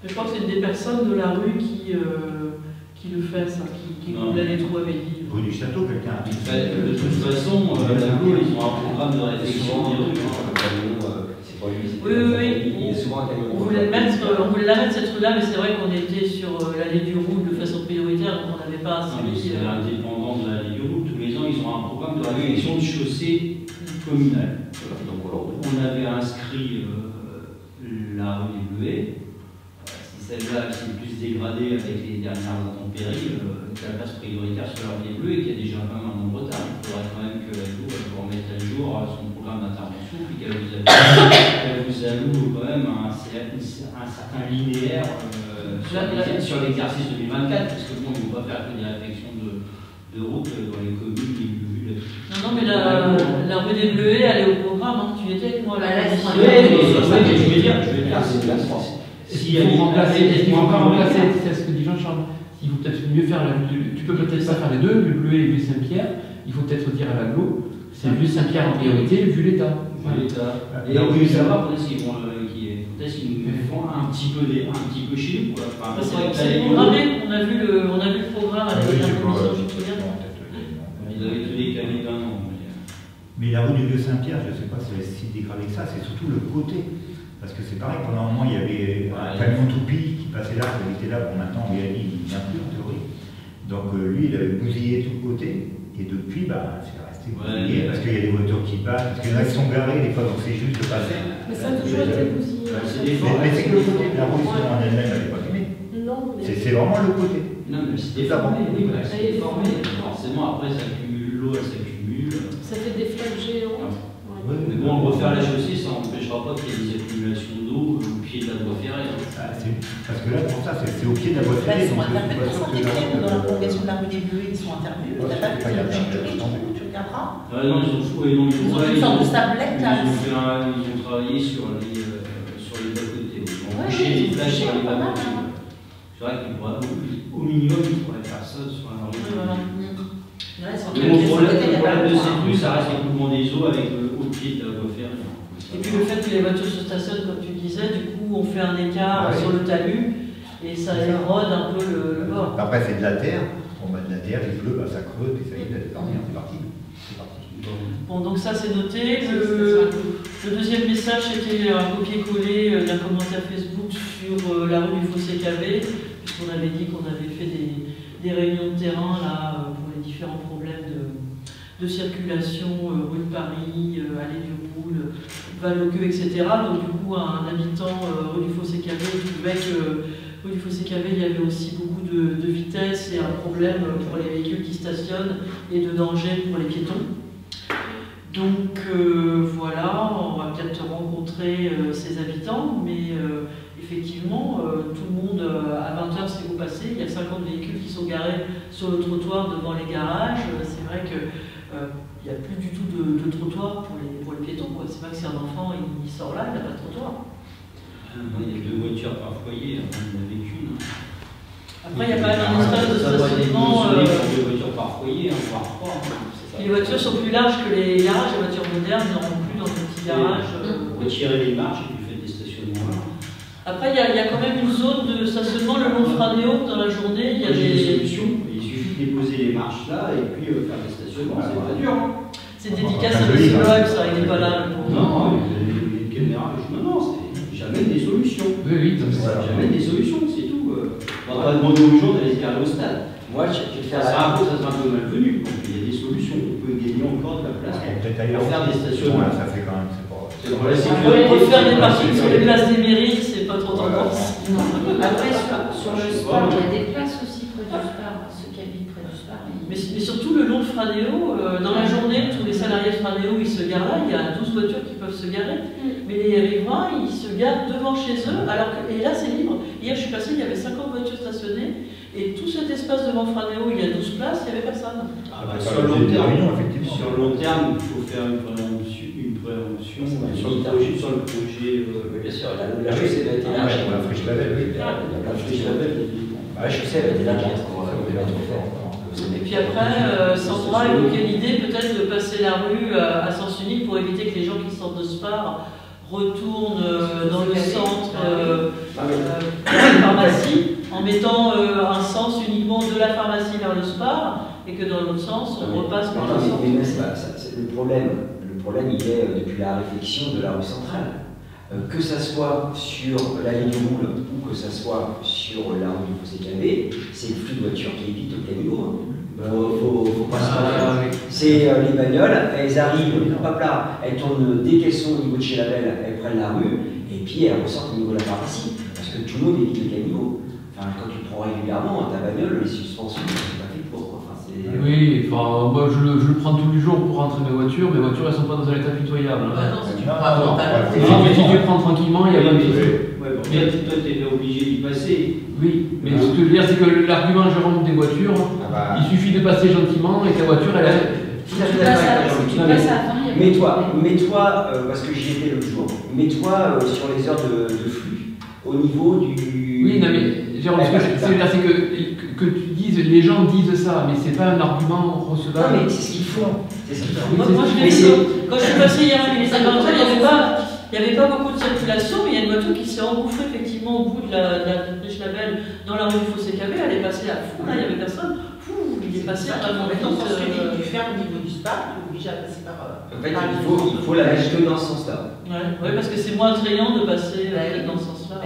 Je crois que c'est des personnes de la rue qui le fait, ça, qui coulent les trous avec lui. Rue du Château, quelqu'un habite. De toute façon, l'aglo, ils ont un programme de réflexion des rues. C'est pas lui, c'est Oui. il y a souvent un camion. On voulait la mettre cette rue-là, mais c'est vrai qu'on était sur l'allée du Roule de façon prioritaire, donc on n'avait pas Non, mais inscrit. c'est indépendant de la ligne de route. Tous les ans, ils ont un programme de réflexion de chaussée communale. Voilà. Donc on avait inscrit la rue des Bleuets. Si celle-là qui est plus dégradée avec les dernières intempéries, la place prioritaire sur la rue des Bleuets, qui a déjà quand même un nombre de retard. Il faudrait quand même que la Cour remette à jour son programme d'intervention, puis qu'elle vous alloue quand même un certain linéaire sur l'exercice 2024, parce que bon, ils ne vont pas faire que des réflexions de route dans les communes les plus vues. Non, mais la rue des Bleuets, elle est au programme, hein. Tu y étais avec moi là. Là, Je vais dire, C'est de la France. Il faut encore remplacer, c'est ce que dit Jean-Charles. Il faut peut-être mieux faire tu peux peut-être pas faire les deux, le Bleuet et le Saint-Pierre. Il faut peut-être dire à l'agglo, c'est le Saint-Pierre en priorité, vu l'état. Et on veut savoir peut-être qu'ils nous font un petit peu chez nous. C'est programmé, on a vu le programme avec la commission, je me souviens. Ils avaient tout décalé d'un an. Mais la rue du Vieux-Saint-Pierre, je ne sais pas si elle est si dégradée que ça, c'est surtout le côté. Parce que c'est pareil, pendant un moment, il y avait un camion toupie qui passait là, qui était là, bon maintenant, on lui a dit, il ne vient plus en théorie. Donc lui, il avait bousillé tout le côté, et depuis, c'est resté bousillé, parce qu'il y a des voitures qui passent, parce qu'il y en a qui sont garés, des fois, donc c'est juste de passer. Mais ça a toujours été bousillé. Mais c'est que le côté, la rue en elle-même, elle n'est pas fumée. Non, mais... C'est vraiment le côté. Non, mais c'est déformé, oui, c'est déformé. Forcément, après, ça accumule l'eau, elle s'accumule. Ça fait des flaques géantes. Oui, Mais bon, refaire la chaussée, ça n'empêchera pas qu'il y ait des accumulations d'eau au pied de la voie ferrée. Parce que là, pour ça, c'est au pied de la voie Là, ferrée. ils sont donc intervenus, c'est ils sont pas sûr que écrits dans la la- prolongation de la rue des Bleuets, ils sont intervenus. Ouais, T'as pas vu il y a le pas- trou, tu regarderas. Non, ils ont foué, non, Ils ont une sorte de sablette là. Ils ont travaillé sur les bas-côtés. Ils ont bougé les flashs sur les bas-côtés. C'est vrai qu'au minimum, il faudrait faire ça sur la rue. Voilà. Là, ils sont Mais mon problème il y a pas de de cette rue, ça reste l'écoulement des eaux avec au pied de la voie ferrée. Et puis le fait que les voitures se stationnent, comme tu disais, du coup on fait un écart Ouais. sur le talus et ça érode un peu le bord. Après, c'est de la terre. On met de la terre, il pleut, ça creuse, et ça y est, c'est parti. C'est parti. Bon, donc ça c'est noté. Le deuxième message c'était un copier-coller d'un commentaire Facebook sur la rue du Fossé-Cavé, puisqu'on avait dit qu'on avait fait des réunions de terrain là pour les différents problèmes de circulation, rue de Paris, allée du Roule, Val-au-Queue, etc. Donc du coup un habitant rue du Fossé-Cavé trouvait que rue du Fossé-Cavé il y avait aussi beaucoup de vitesse et un problème pour les véhicules qui stationnent et de danger pour les piétons. Donc voilà, on va peut-être rencontrer ces habitants, mais effectivement, tout le monde, à 20h, si vous passez, il y a 50 véhicules qui sont garés sur le trottoir devant les garages. C'est vrai qu'il n'y a plus du tout de trottoir pour les piétons. C'est pas que si un enfant il sort là, il n'a pas de trottoir. Il y a 2 voitures par foyer, on en avait qu'une. Après, il y a quand même un espace de stationnement. 2 voitures par foyer, voire 3. Les voitures sont plus larges que les garages. Les voitures modernes n'auront plus dans des petits garages. Retirez les marches et puis faites des stationnements là. Après, il y a quand même une zone de stationnement le long de Franéo dans la journée. Il y a des des solutions. Il suffit de déposer les marches là et puis faire des stationnements. C'est pas dur. C'est dédicace à M. Loeb, ça, il n'est pas là. Non, les caméras, non, j'amène des solutions. Oui, donc c'est ça. J'amène des solutions, c'est tout. On va pas demander aux gens d'aller se garer au stade. Moi, je vais faire Ça sera un peu malvenu. Donc il y a des solutions. On peut gagner encore de la place Peut-être ailleurs. pour faire des stationnements. Voilà, ça fait quand même, c'est pas. C'est pour la On sécurité. peut refaire des parkings sur les places des mairies, c'est pas trop tendance. Non. Après, sur le sport, il y a des places aussi près du sport, ceux qui habitent près du sport. Mais surtout le long de Franéo, dans la journée, tous les salariés de Franéo, ils se garent là, il y a 12 voitures qui peuvent se garer. Mais les riverains, ils se garent devant chez eux, et là c'est libre. Hier je suis passée, il y avait 50 voitures stationnées, et tout cet espace devant Franéo, il y a 12 places, il n'y avait personne. Sur le long terme, effectivement. sur le long terme, il faut faire une prévention sur le projet. Bien sûr, la chaussée a été large. La friche Lavelle, oui. La friche Lavelle. La chaussée avait été large, on va trop fort. Et puis après, Sandra évoquait l'idée peut-être de passer la rue à sens unique pour éviter que les gens qui sortent de Spar retournent dans le centre de la pharmacie, en mettant un sens uniquement de la pharmacie vers le Spar, et que dans l'autre sens, on repasse par le centre. Le problème, il est depuis la réflexion de la rue centrale. que ça soit sur la ligne rouge ou que ça soit sur la route du Fossé Cabé, c'est le flux de voitures qui évite le camion. Faut pas se tromper. C'est les bagnoles, elles arrivent, hop là, elles tournent dès qu'elles sont au niveau de chez Label, elles prennent la rue, et puis elles ressortent au niveau de la pharmacie. Parce que tout le monde évite le camion. Enfin, quand tu prends régulièrement ta bagnole, les suspensions, c'est pas fait pour. Enfin, oui, enfin, moi je le prends tous les jours pour rentrer mes voitures elles sont pas dans un état pitoyable. Non, si tu Non, prends Mais si tu prends tranquillement, il y a pas de souci. Ouais, toi, tu es obligé d'y passer. Oui, mais ce que je veux dire, c'est que l'argument Jérôme des voitures, il suffit de passer gentiment et ta voiture, elle est. Si tu passes à 20, il y a Mets-toi, parce que j'y étais l'autre jour, mets-toi sur les heures de flux, au niveau du. Oui, non, mais Jérôme, ce que je veux dire, c'est que tu dises, les gens disent ça, mais c'est pas un argument recevable. Non, mais c'est ce qu'ils font. C'est ce qu'ils font. Moi, je l'ai vu, quand je suis passé hier à l'Université, il n'y avait pas beaucoup de circulation, mais il y a une voiture qui s'est engouffrée effectivement au bout de la Riche Label dans la rue du Fossé Cabé. Elle est passée à fond, là, il n'y avait personne. Il est passé à vraiment vite. Tu fermes au niveau du spa, tu es obligé à passer par. En fait, il faut la mettre que dans ce sens-là. Oui, parce que c'est moins attrayant de passer dans ce sens-là.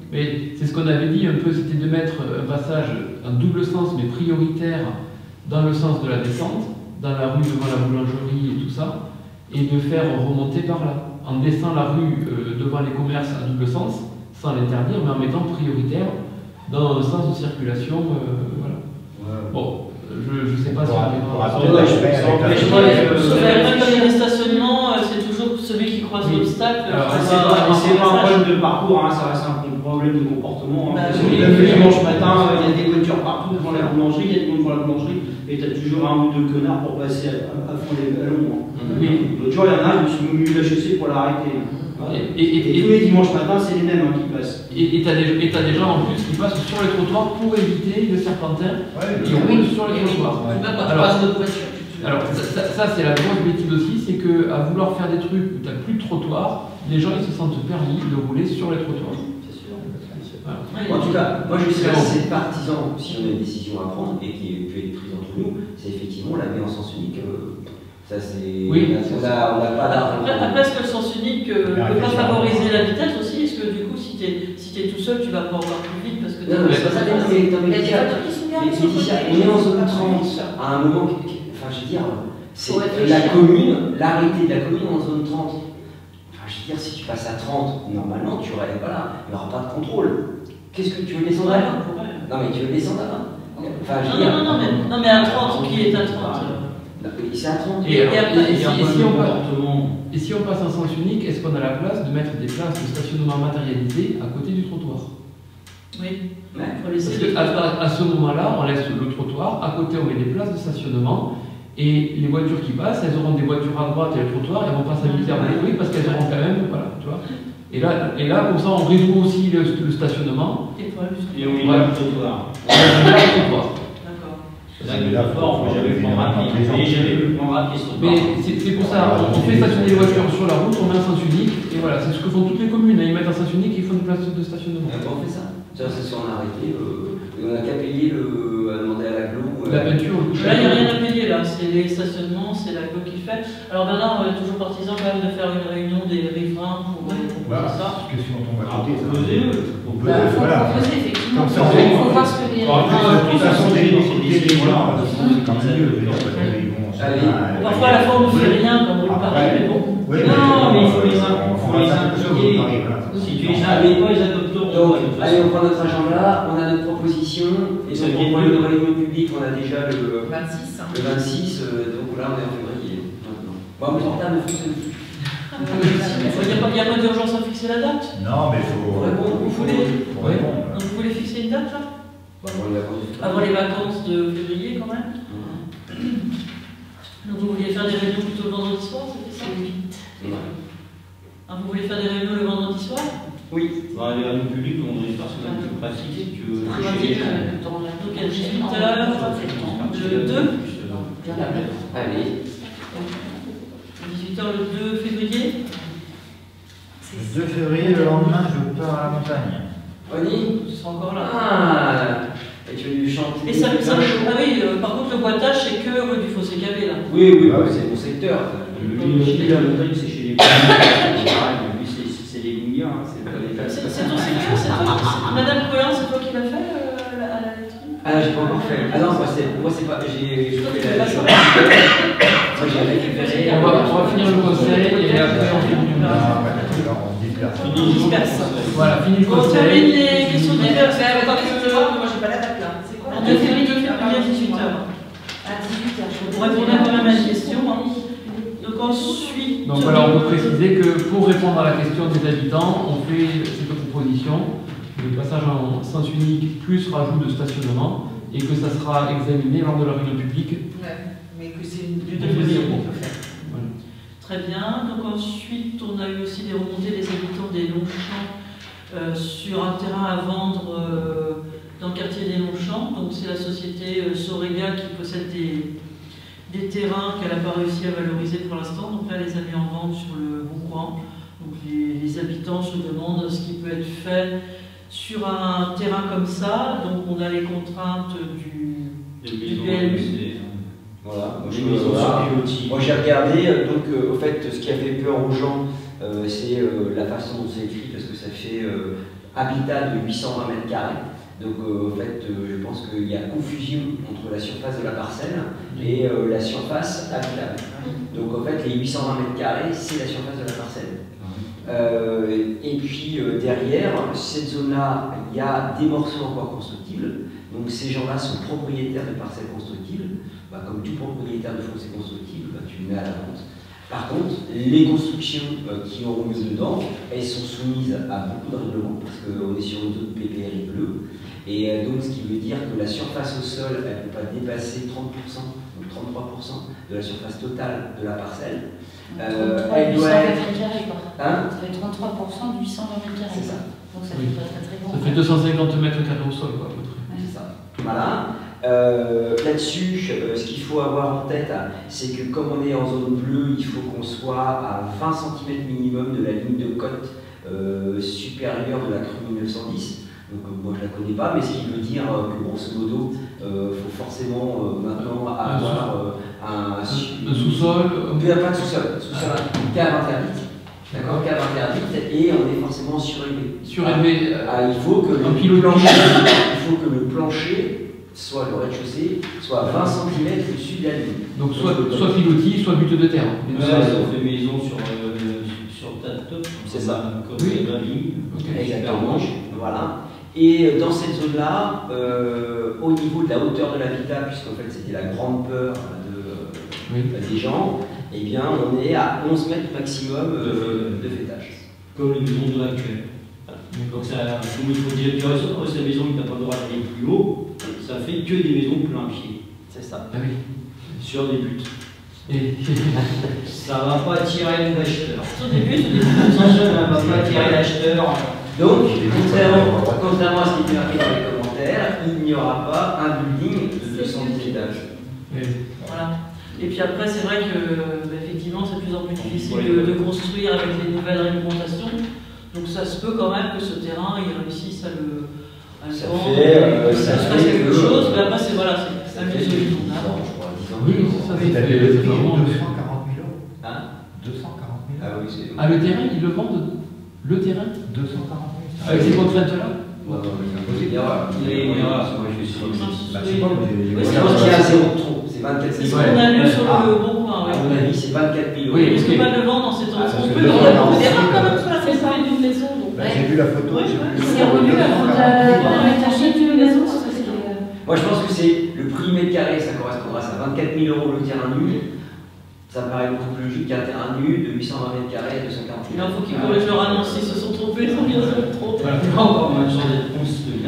Mais c'est ce qu'on avait dit un peu, c'était de mettre un passage, un double sens, mais prioritaire, dans le sens de la descente, dans la rue devant la boulangerie et tout ça, et de faire remonter par là, en laissant la rue devant les commerces à double sens, sans l'interdire, mais en mettant prioritaire dans le sens de circulation. Voilà. Bon, je sais pas si on arrivera. Sauf que les stationnements, c'est toujours celui qui croise l'obstacle. C'est pas un problème de parcours, hein, ça reste un problème de comportement. Hein. Oui. Le dimanche matin, il y a des voitures partout devant la boulangerie, il y a du monde devant la boulangerie, et tu as toujours un ou deux connards pour passer à fond les ballons. Oui. L'autre jour, il y en a, je me suis mis la chaussée pour l'arrêter. Et tous les dimanches matins, c'est les mêmes qui passent. Et t'as des gens en plus qui passent sur les trottoirs pour éviter le serpentin qui roule sur les trottoirs. Alors ça c'est la grosse bêtise aussi, c'est qu'à vouloir faire des trucs où tu n'as plus de trottoir, les gens ils se sentent permis de rouler sur les trottoirs. C'est sûr. Voilà. En tout cas, moi je suis assez partisan, si on a une décision à prendre et qui peut être prise entre nous, c'est effectivement la vie en sens unique. Ça c'est. Oui, on n'a pas d'argent. Après, est-ce que le sens unique ne peut pas favoriser la vitesse aussi? Est-ce que du coup, si tu es tout seul, tu vas pas encore plus vite parce que non, mais c'est pas ça. Il y a des voitures qui sont garées sur le côté. On est en zone 30 à un moment. Enfin, je veux dire, c'est la commune, l'arrêté de la commune en zone 30. Enfin, je veux dire, si tu passes à 30, normalement, tu n'aurais pas là. Il n'y aura pas de contrôle. Qu'est-ce que tu veux descendre à 20? Non, mais tu veux descendre à 20? Enfin, je veux dire. Non, mais à 30, qui est à 30? C'est à 30. Et si on passe en sens unique, est-ce qu'on a la place de mettre des places de stationnement matérialisées à côté du trottoir? Oui. Parce qu'à ce moment-là, on laisse le trottoir, à côté on met des places de stationnement, et les voitures qui passent, elles auront des voitures à droite et le trottoir, elles vont pas s'amuser à rouler parce qu'elles auront quand même, voilà, tu vois. Et là, comme ça, on résout aussi le stationnement. Et on met le trottoir. Mais c'est pour ça, on fait stationner les voitures sur la route, on met un sens unique, et voilà, c'est ce que font toutes les communes, ils mettent un sens unique et ils font une place de stationnement. On fait ça. Ça, c'est sur un arrêté, on n'a qu'à payer à demander à l'agglo. La peinture, là, il n'y a rien à payer, là, c'est les stationnements, c'est l'agglo qui fait. Alors Bernard, on est toujours partisan quand même de faire une réunion des riverains pour ça. Qu'est-ce qu'on va côté ça? Voilà. Effectivement. Comme ça, il faut voir ce que les. De toute façon, des gens, c'est quand même mieux. Parfois, à la fois, on ne fait rien quand on parle, mais bon. Non, mais il faut les impliquer. Si tu les invites pas, ils adopteront. Donc, allez, on prend notre agenda, on a notre proposition, et donc on prend le réunion publique, on a déjà le 26. Le 26, donc là on est en février. Bon, mais portable ne fonctionne plus. Il n'y a pas d'urgence à fixer la date? Non, mais il faut. Donc vous voulez fixer une date là? Avant les vacances de février quand même. Donc vous vouliez faire des réunions plutôt le vendredi soir, c'était ça? Vous voulez faire des réunions le vendredi soir? Oui. Les réunions publiques, on est personnellement plus pratique si tu veux. Donc à 18h, le 2. Allez. 18h le 2 février. Le 2 février, le lendemain, je pars à la montagne. Oni, Je serai encore là. Ah, et tu veux lui chanter? Et ça, oui, par contre, le boitage, c'est que rue du Fossé Cabé, là. Oui, c'est mon secteur. La montagne, c'est chez les communes. C'est les hein, c'est pas les C'est ton secteur, c'est toi. Madame Cohen, c'est toi qui l'as fait à la laiterie? Ah, j'ai pas encore fait. Ah non, moi c'est pas. J'ai fait la journée. Moi j'ai récupéré. On va finir le conseil et après on finit du Ah, ouais, alors on disperse. Voilà, fini le On termine conseil. les questions diverses. Attendez, excusez-moi, moi j'ai pas la date là. C'est quoi On devait février 18h. À 18h. Pour répondre quand même à une question. Donc ensuite. Donc voilà, on peut préciser que pour répondre à la question des habitants, on fait cette proposition de passage en sens unique plus rajout de stationnement et que ça sera examiné lors de la réunion publique. Ouais, mais que c'est une Du proposition deuxième. qu'on peut faire. Voilà. Très bien. Donc ensuite, on a eu aussi des remontées des habitants des Longchamps sur un terrain à vendre dans le quartier des Longchamps. Donc c'est la société Sorega qui possède des terrains qu'elle n'a pas réussi à valoriser pour l'instant. Donc là, elle les a mis en vente sur le Bon Coin. Donc les habitants se demandent ce qui peut être fait sur un terrain comme ça. Donc on a les contraintes du PLU. Voilà. Des maisons sur pilotis. Moi j'ai regardé, donc au fait, ce qui a fait peur aux gens, c'est la façon dont c'est écrit, parce que ça fait habitat de 820 mètres carrés. Donc en fait, je pense qu'il y a confusion entre la surface de la parcelle et la surface habitable. Donc en fait, les 820 mètres carrés, c'est la surface de la parcelle. Et puis derrière, cette zone-là, il y a des morceaux encore constructibles. Donc ces gens-là sont propriétaires de parcelles constructibles. Bah, comme tout propriétaire de foncier constructible, bah, tu le mets à la vente. Par contre, les constructions qui auront lieu dedans, elles sont soumises à beaucoup de règlements, parce qu'on est sur une zone PPRI bleue. Et donc, ce qui veut dire que la surface au sol, elle ne peut pas dépasser 30%, donc 33% de la surface totale de la parcelle. Elle doit être. Hein? Ça fait 33% du 820 mètres carrés. C'est ça. Donc ça Oui. fait très très bon. Ça fait 250 mètres carrés au sol, quoi, à peu près. C'est ça. Voilà. Là-dessus, ce qu'il faut avoir en tête, c'est que comme on est en zone bleue, il faut qu'on soit à 20 cm minimum de la ligne de côte supérieure de la crue 1910. Donc moi je la connais pas, mais ce qui veut dire que grosso modo, faut forcément maintenant avoir un sous-sol. Pas de sous-sol, cave interdite. D'accord, cave interdite, et on est forcément surélevé. Surélevé. Il faut que le plancher soit le rez-de-chaussée, soit à 20 cm au-dessus de la ligne. Donc soit pilotis, soit but de terre. Ouais, ça fait maison sur tas de top. C'est ça. Comme Oui. la ligne. Exactement. Voilà. Et dans cette zone-là, au niveau de la hauteur de l'habitat, puisqu'en fait c'était la grande peur des gens, eh bien on est à 11 mètres maximum de fêtage. Comme les maisons de l'actuel. Donc ça, comme il faut dire que cette maison qui n'a pas le droit d'aller plus haut, ça fait que des maisons plein pied. C'est ça. Ah oui. Sur des buts. Et Ça va pas attirer l'acheteur. Au début, Ça va pas attirer l'acheteur. Donc, contrairement à ce qui est marqué dans les commentaires, il n'y aura pas un building de 200 étages. voilà. Et puis après, c'est vrai que effectivement, c'est de plus en plus difficile de construire avec les nouvelles réglementations. Donc ça se peut quand même que ce terrain, il réussisse à le vendre. Ça se passe quelque chose, mais après, c'est voilà, c'est amusant. oui, ça Oui, t'as fait des prix de vraiment. 240 000 euros. Hein? 240 000 Ah euros. oui, c'est. Ah, le terrain, ils le vendent. Le terrain 240 000. avec ces contraintes-là. Ouais, c'est une erreur. Il y a une erreur, moi je suis. Bah, je sais pas, mais Oui, Je c'est pense vrai. qu'il y a un zéro de trop. C'est 24 C'est 000 ce euros. qu'on a lu sur Ah. le Bon Coin. À mon avis, c'est 24 000 euros. Oui, On ne peut pas le vendre dans ces temps. Ah, parce On que peut le le vendre vendre, des erreurs quand même sur la C'est façon. pas d'une maison, donc. Bah, j'ai vu la photo. Ouais, j'ai ouais. vu C'est revenu avant de l'étager d'une maison, parce que c'est. Moi, je pense que c'est le prix mètre carré, ça correspondra à 24 000 euros le terrain nu. Ça me paraît beaucoup plus logique qu'un terrain nu de 820 mètres carrés à 240 000. Il faut qu'ils corrigent leur annonce, ils se sont trompés, ils ont bien se trompés. Voilà, pas encore mal chance d'être construit.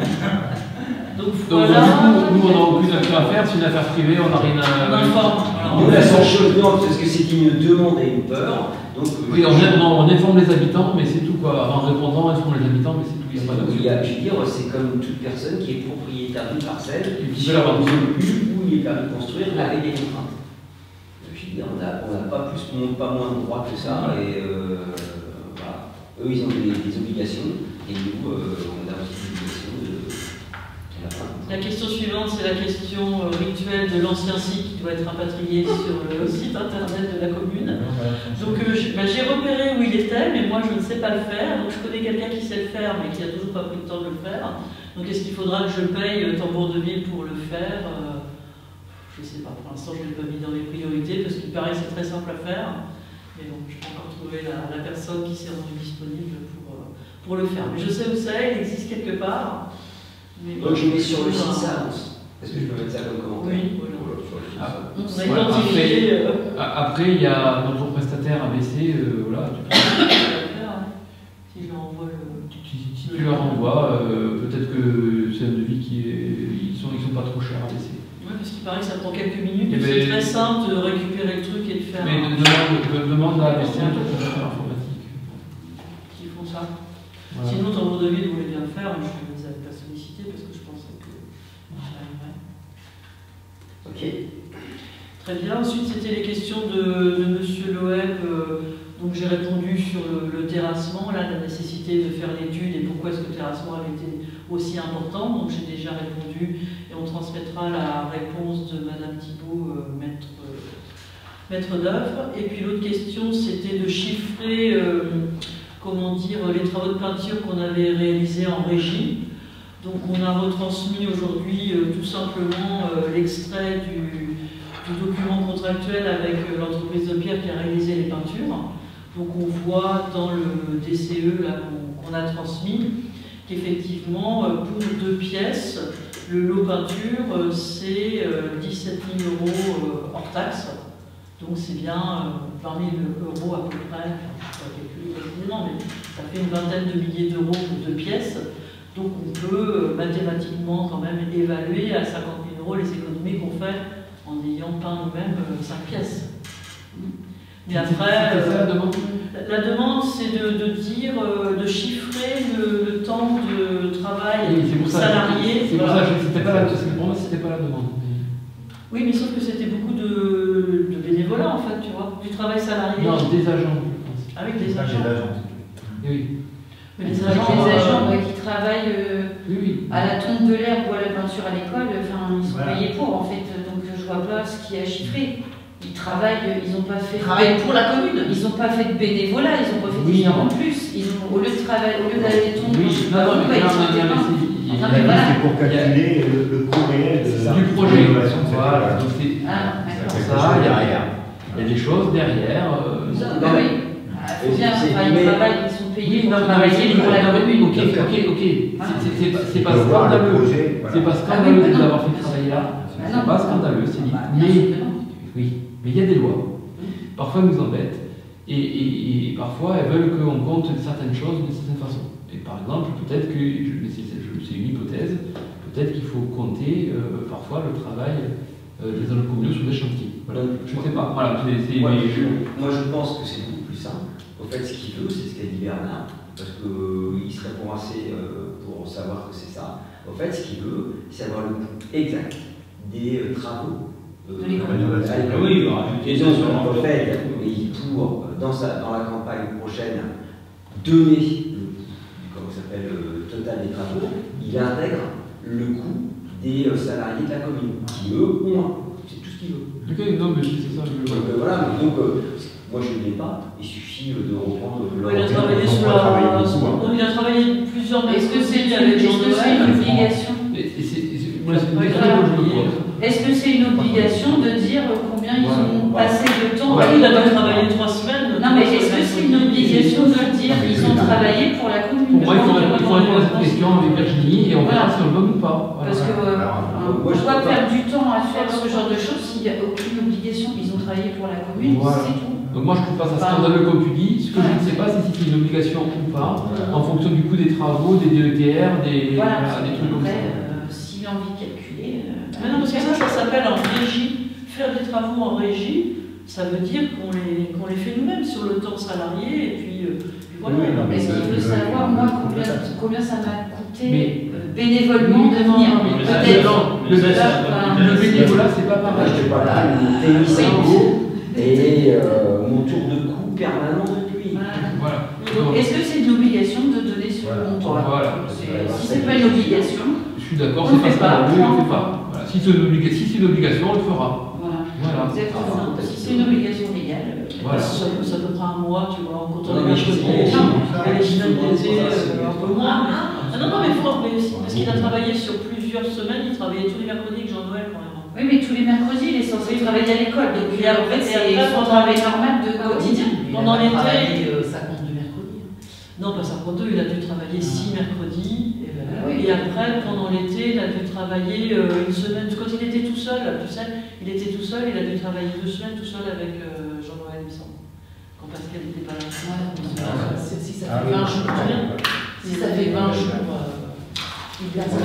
Donc Donc voilà. du coup, nous on n'a aucune action à faire, c'est une affaire privée, on n'a rien On à. informe. Nous, la seule chose, non, parce que c'est une demande et une peur. Donc, Oui, on informe les habitants, mais c'est tout quoi. En répondant, informe les habitants, mais c'est tout. Il n'y a pas il y d'action. a, je veux dire, c'est comme toute personne qui est propriétaire d'une parcelle, Et qui sur veut l'avoir. une zone où il est permis de construire avec des contraintes. Je veux dire, on n'a pas plus, pas moins de droits que ça, et voilà. Eux, ils ont des obligations, et nous, on a aussi des obligations de. On a pas de contraintes. La question suivante, c'est la question rituelle de l'ancien site qui doit être rapatrié sur le site internet de la commune. Donc j'ai repéré où il était, mais moi je ne sais pas le faire. Donc je connais quelqu'un qui sait le faire, mais qui n'a toujours pas pris le temps de le faire. Donc est-ce qu'il faudra que je paye Tambour de Ville pour le faire? Je ne sais pas, pour l'instant je ne l'ai pas mis dans les priorités parce qu'il paraît que c'est très simple à faire. Mais bon, je n'ai pas encore trouvé la personne qui s'est rendue disponible pour le faire. Mais je sais où c'est, il existe quelque part. Mais donc je mets sur le site ça. Est-ce que je peux mettre ça comme commentaire? Oui, voilà. On a Voilà, identifié. après, il y a notre prestataire ABC, voilà, Si je leur envoie le. si tu leur envoies, peut-être que c'est un devis ils sont pas trop chers ABC. Oui, parce qu'il paraît que ça prend quelques minutes, Eh c'est ben, très simple de récupérer le truc et de faire. Mais demande à ABC, un prestataire informatique. Qui font ça. Voilà. Sinon, Tambour de Ville voulait bien le faire, mais je ne les avais pas sollicités parce que je pensais que j'arriverais. Ok. Très bien. Ensuite, c'était les questions de M. Loeb. Donc, j'ai répondu sur le terrassement, là, la nécessité de faire l'étude et pourquoi est-ce que le terrassement avait été aussi important. Donc, j'ai déjà répondu et on transmettra la réponse de Mme Thibault, maître d'œuvre. Et puis, l'autre question, c'était de chiffrer. Comment dire, les travaux de peinture qu'on avait réalisés en régie. Donc on a retransmis aujourd'hui tout simplement l'extrait du document contractuel avec l'entreprise de pierre qui a réalisé les peintures. Donc on voit dans le DCE là qu'on a transmis qu'effectivement pour 2 pièces, le lot peinture c'est 17 000 € hors taxe. Donc c'est bien 20 000 € à peu près, je ne sais pas calculer précisément, mais ça fait une vingtaine de milliers d'euros pour 2 pièces. Donc on peut mathématiquement quand même évaluer à 50 000 € les économies qu'on fait en ayant peint nous-mêmes 5 pièces. Mais après, la demande c'est de dire, de chiffrer le temps de travail salarié. C'est pour ça que pour moi c'était pas la demande. Oui, mais sauf que c'était beaucoup de bénévolat en fait, tu vois, du travail salarié. Non, des agents, je pense. Ah oui, des agents. Oui. Mais les Les agents qui travaillent à la tonte de l'herbe ou à la peinture à l'école, enfin, ils sont payés pour en fait, donc je vois pas ce qui a chiffré. Ils travaillent, ils n'ont pas fait. Ils travaillent pour la commune. Ils n'ont pas fait de bénévolat, ils n'ont pas fait de en plus. Ils ont, au lieu de travailler, au lieu d'aller tondre, c'est pour calculer le coût réel du projet. Voilà. Ça, il y a des choses derrière. Il faut bien, ils travaillent, ils sont payés pour travailler pour la commune. Ok. C'est pas scandaleux. C'est pas scandaleux d'avoir fait travailler là. C'est pas scandaleux, c'est dit. Mais il y a des lois. Parfois, elles nous embêtent. Et parfois, elles veulent qu'on compte certaines choses d'une certaine façon. Et par exemple, peut-être que, c'est une hypothèse, peut-être qu'il faut compter parfois le travail des agents communaux sur des chantiers. Voilà. Je ne sais pas. Voilà, moi, je pense que c'est beaucoup plus simple. Au fait, ce qu'il veut, c'est ce qu'a dit Bernard, parce qu'il se répond assez pour savoir que c'est ça. Au fait, ce qu'il veut, c'est avoir le coût exact des travaux. Oui, et donc, en fait, pour, dans la campagne prochaine, donner le total des travaux, il intègre le coût des salariés de la commune, qui eux ont un. C'est tout ce qu'il veut. Ok, non, mais c'est ça. Moi je ne l'ai pas, il suffit de reprendre le. Il a travaillé sur la. Il a travaillé plusieurs mois. Est-ce que c'est une obligation? Est-ce que c'est une obligation de dire combien ils ont passé de temps? Il a travaillé 3 semaines. Non, mais est-ce que c'est une obligation de dire qu'ils ont travaillé pour la commune? Pour moi, il faut répondre à cette question avec Virginie et on verra si on le donne ou pas. Parce que pourquoi perdre du temps à faire ce genre de choses s'il n'y a aucune obligation? Ils ont travaillé pour la commune, c'est tout. Donc moi je trouve pas ça scandaleux comme tu dis. Ce que je ne sais pas, c'est si c'est une obligation ou pas, en fonction du coût des travaux, des DETR, des trucs comme ça. S'il a envie de calculer. Mais non, parce que ça s'appelle en régie. Faire des travaux en régie, ça veut dire qu'on les fait nous-mêmes sur le temps salarié et puis voilà. Est-ce qu'il veut savoir, moi, combien ça m'a coûté bénévolement de venir? Le bénévolat, c'est pas pareil. Je pas là, une télévision et mon tour de cou permanent depuis. Voilà. Est-ce que c'est une obligation de donner sur Voilà. bon, Voilà. Si c'est pas une obligation, Je suis d'accord, On le c'est fait pas pas. oui, on le fait pas. Voilà. Si c'est une obligation, on le fera. voilà. Voilà. Exactement. Si c'est une obligation légale, Voilà. Ça peut prendre un mois, tu vois, quand on Non, est mais je sais mercredi, pas. et les semaines d'été, un peu moins. Ah, Ah non, non, mais il faut parce qu'il a travaillé sur plusieurs semaines, il travaillait tous les mercredis avec Jean-Noël quand même. oui, mais tous les mercredis, il est censé travailler à l'école. Donc, Et après, en fait, c'est après, son travail normal de quotidien. Pendant l'été, ça compte de mercredi. Non, pas ça pour deux, il a dû travailler 6 mercredis. Et ben, oui. Et après, pendant l'été, il a dû travailler une semaine. Quand il était tout seul, tu sais, il était tout seul, il a dû travailler 2 semaines tout seul avec Jean-Noël, il me semble. Quand Pascal n'était pas là. Si ça Ah fait oui, 20 jours, si ça fait 20 jours, il garde sa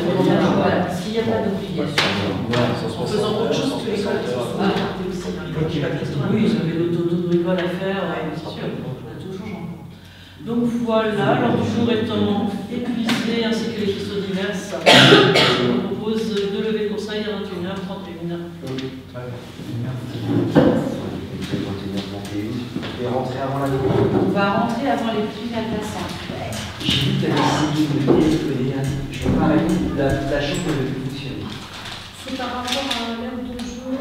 Voilà. S'il n'y a pas d'obligation. en faisant autre chose que l'école, qui sont écartés aussi. Oui, ils avaient l'auto-école à faire, c'est sûr. Toujours. Donc voilà, l'ordre du jour étant épuisé ainsi que les questions diverses, je vous propose de lever le conseil à 21h31. Et rentrer avant la nuit. On va rentrer avant les prix Alpassan. J'ai vu que tu avais essayé de me téléphoner. Je ne sais pas, la chambre ne peut plus fonctionner. C'est par rapport à l'heure de jour.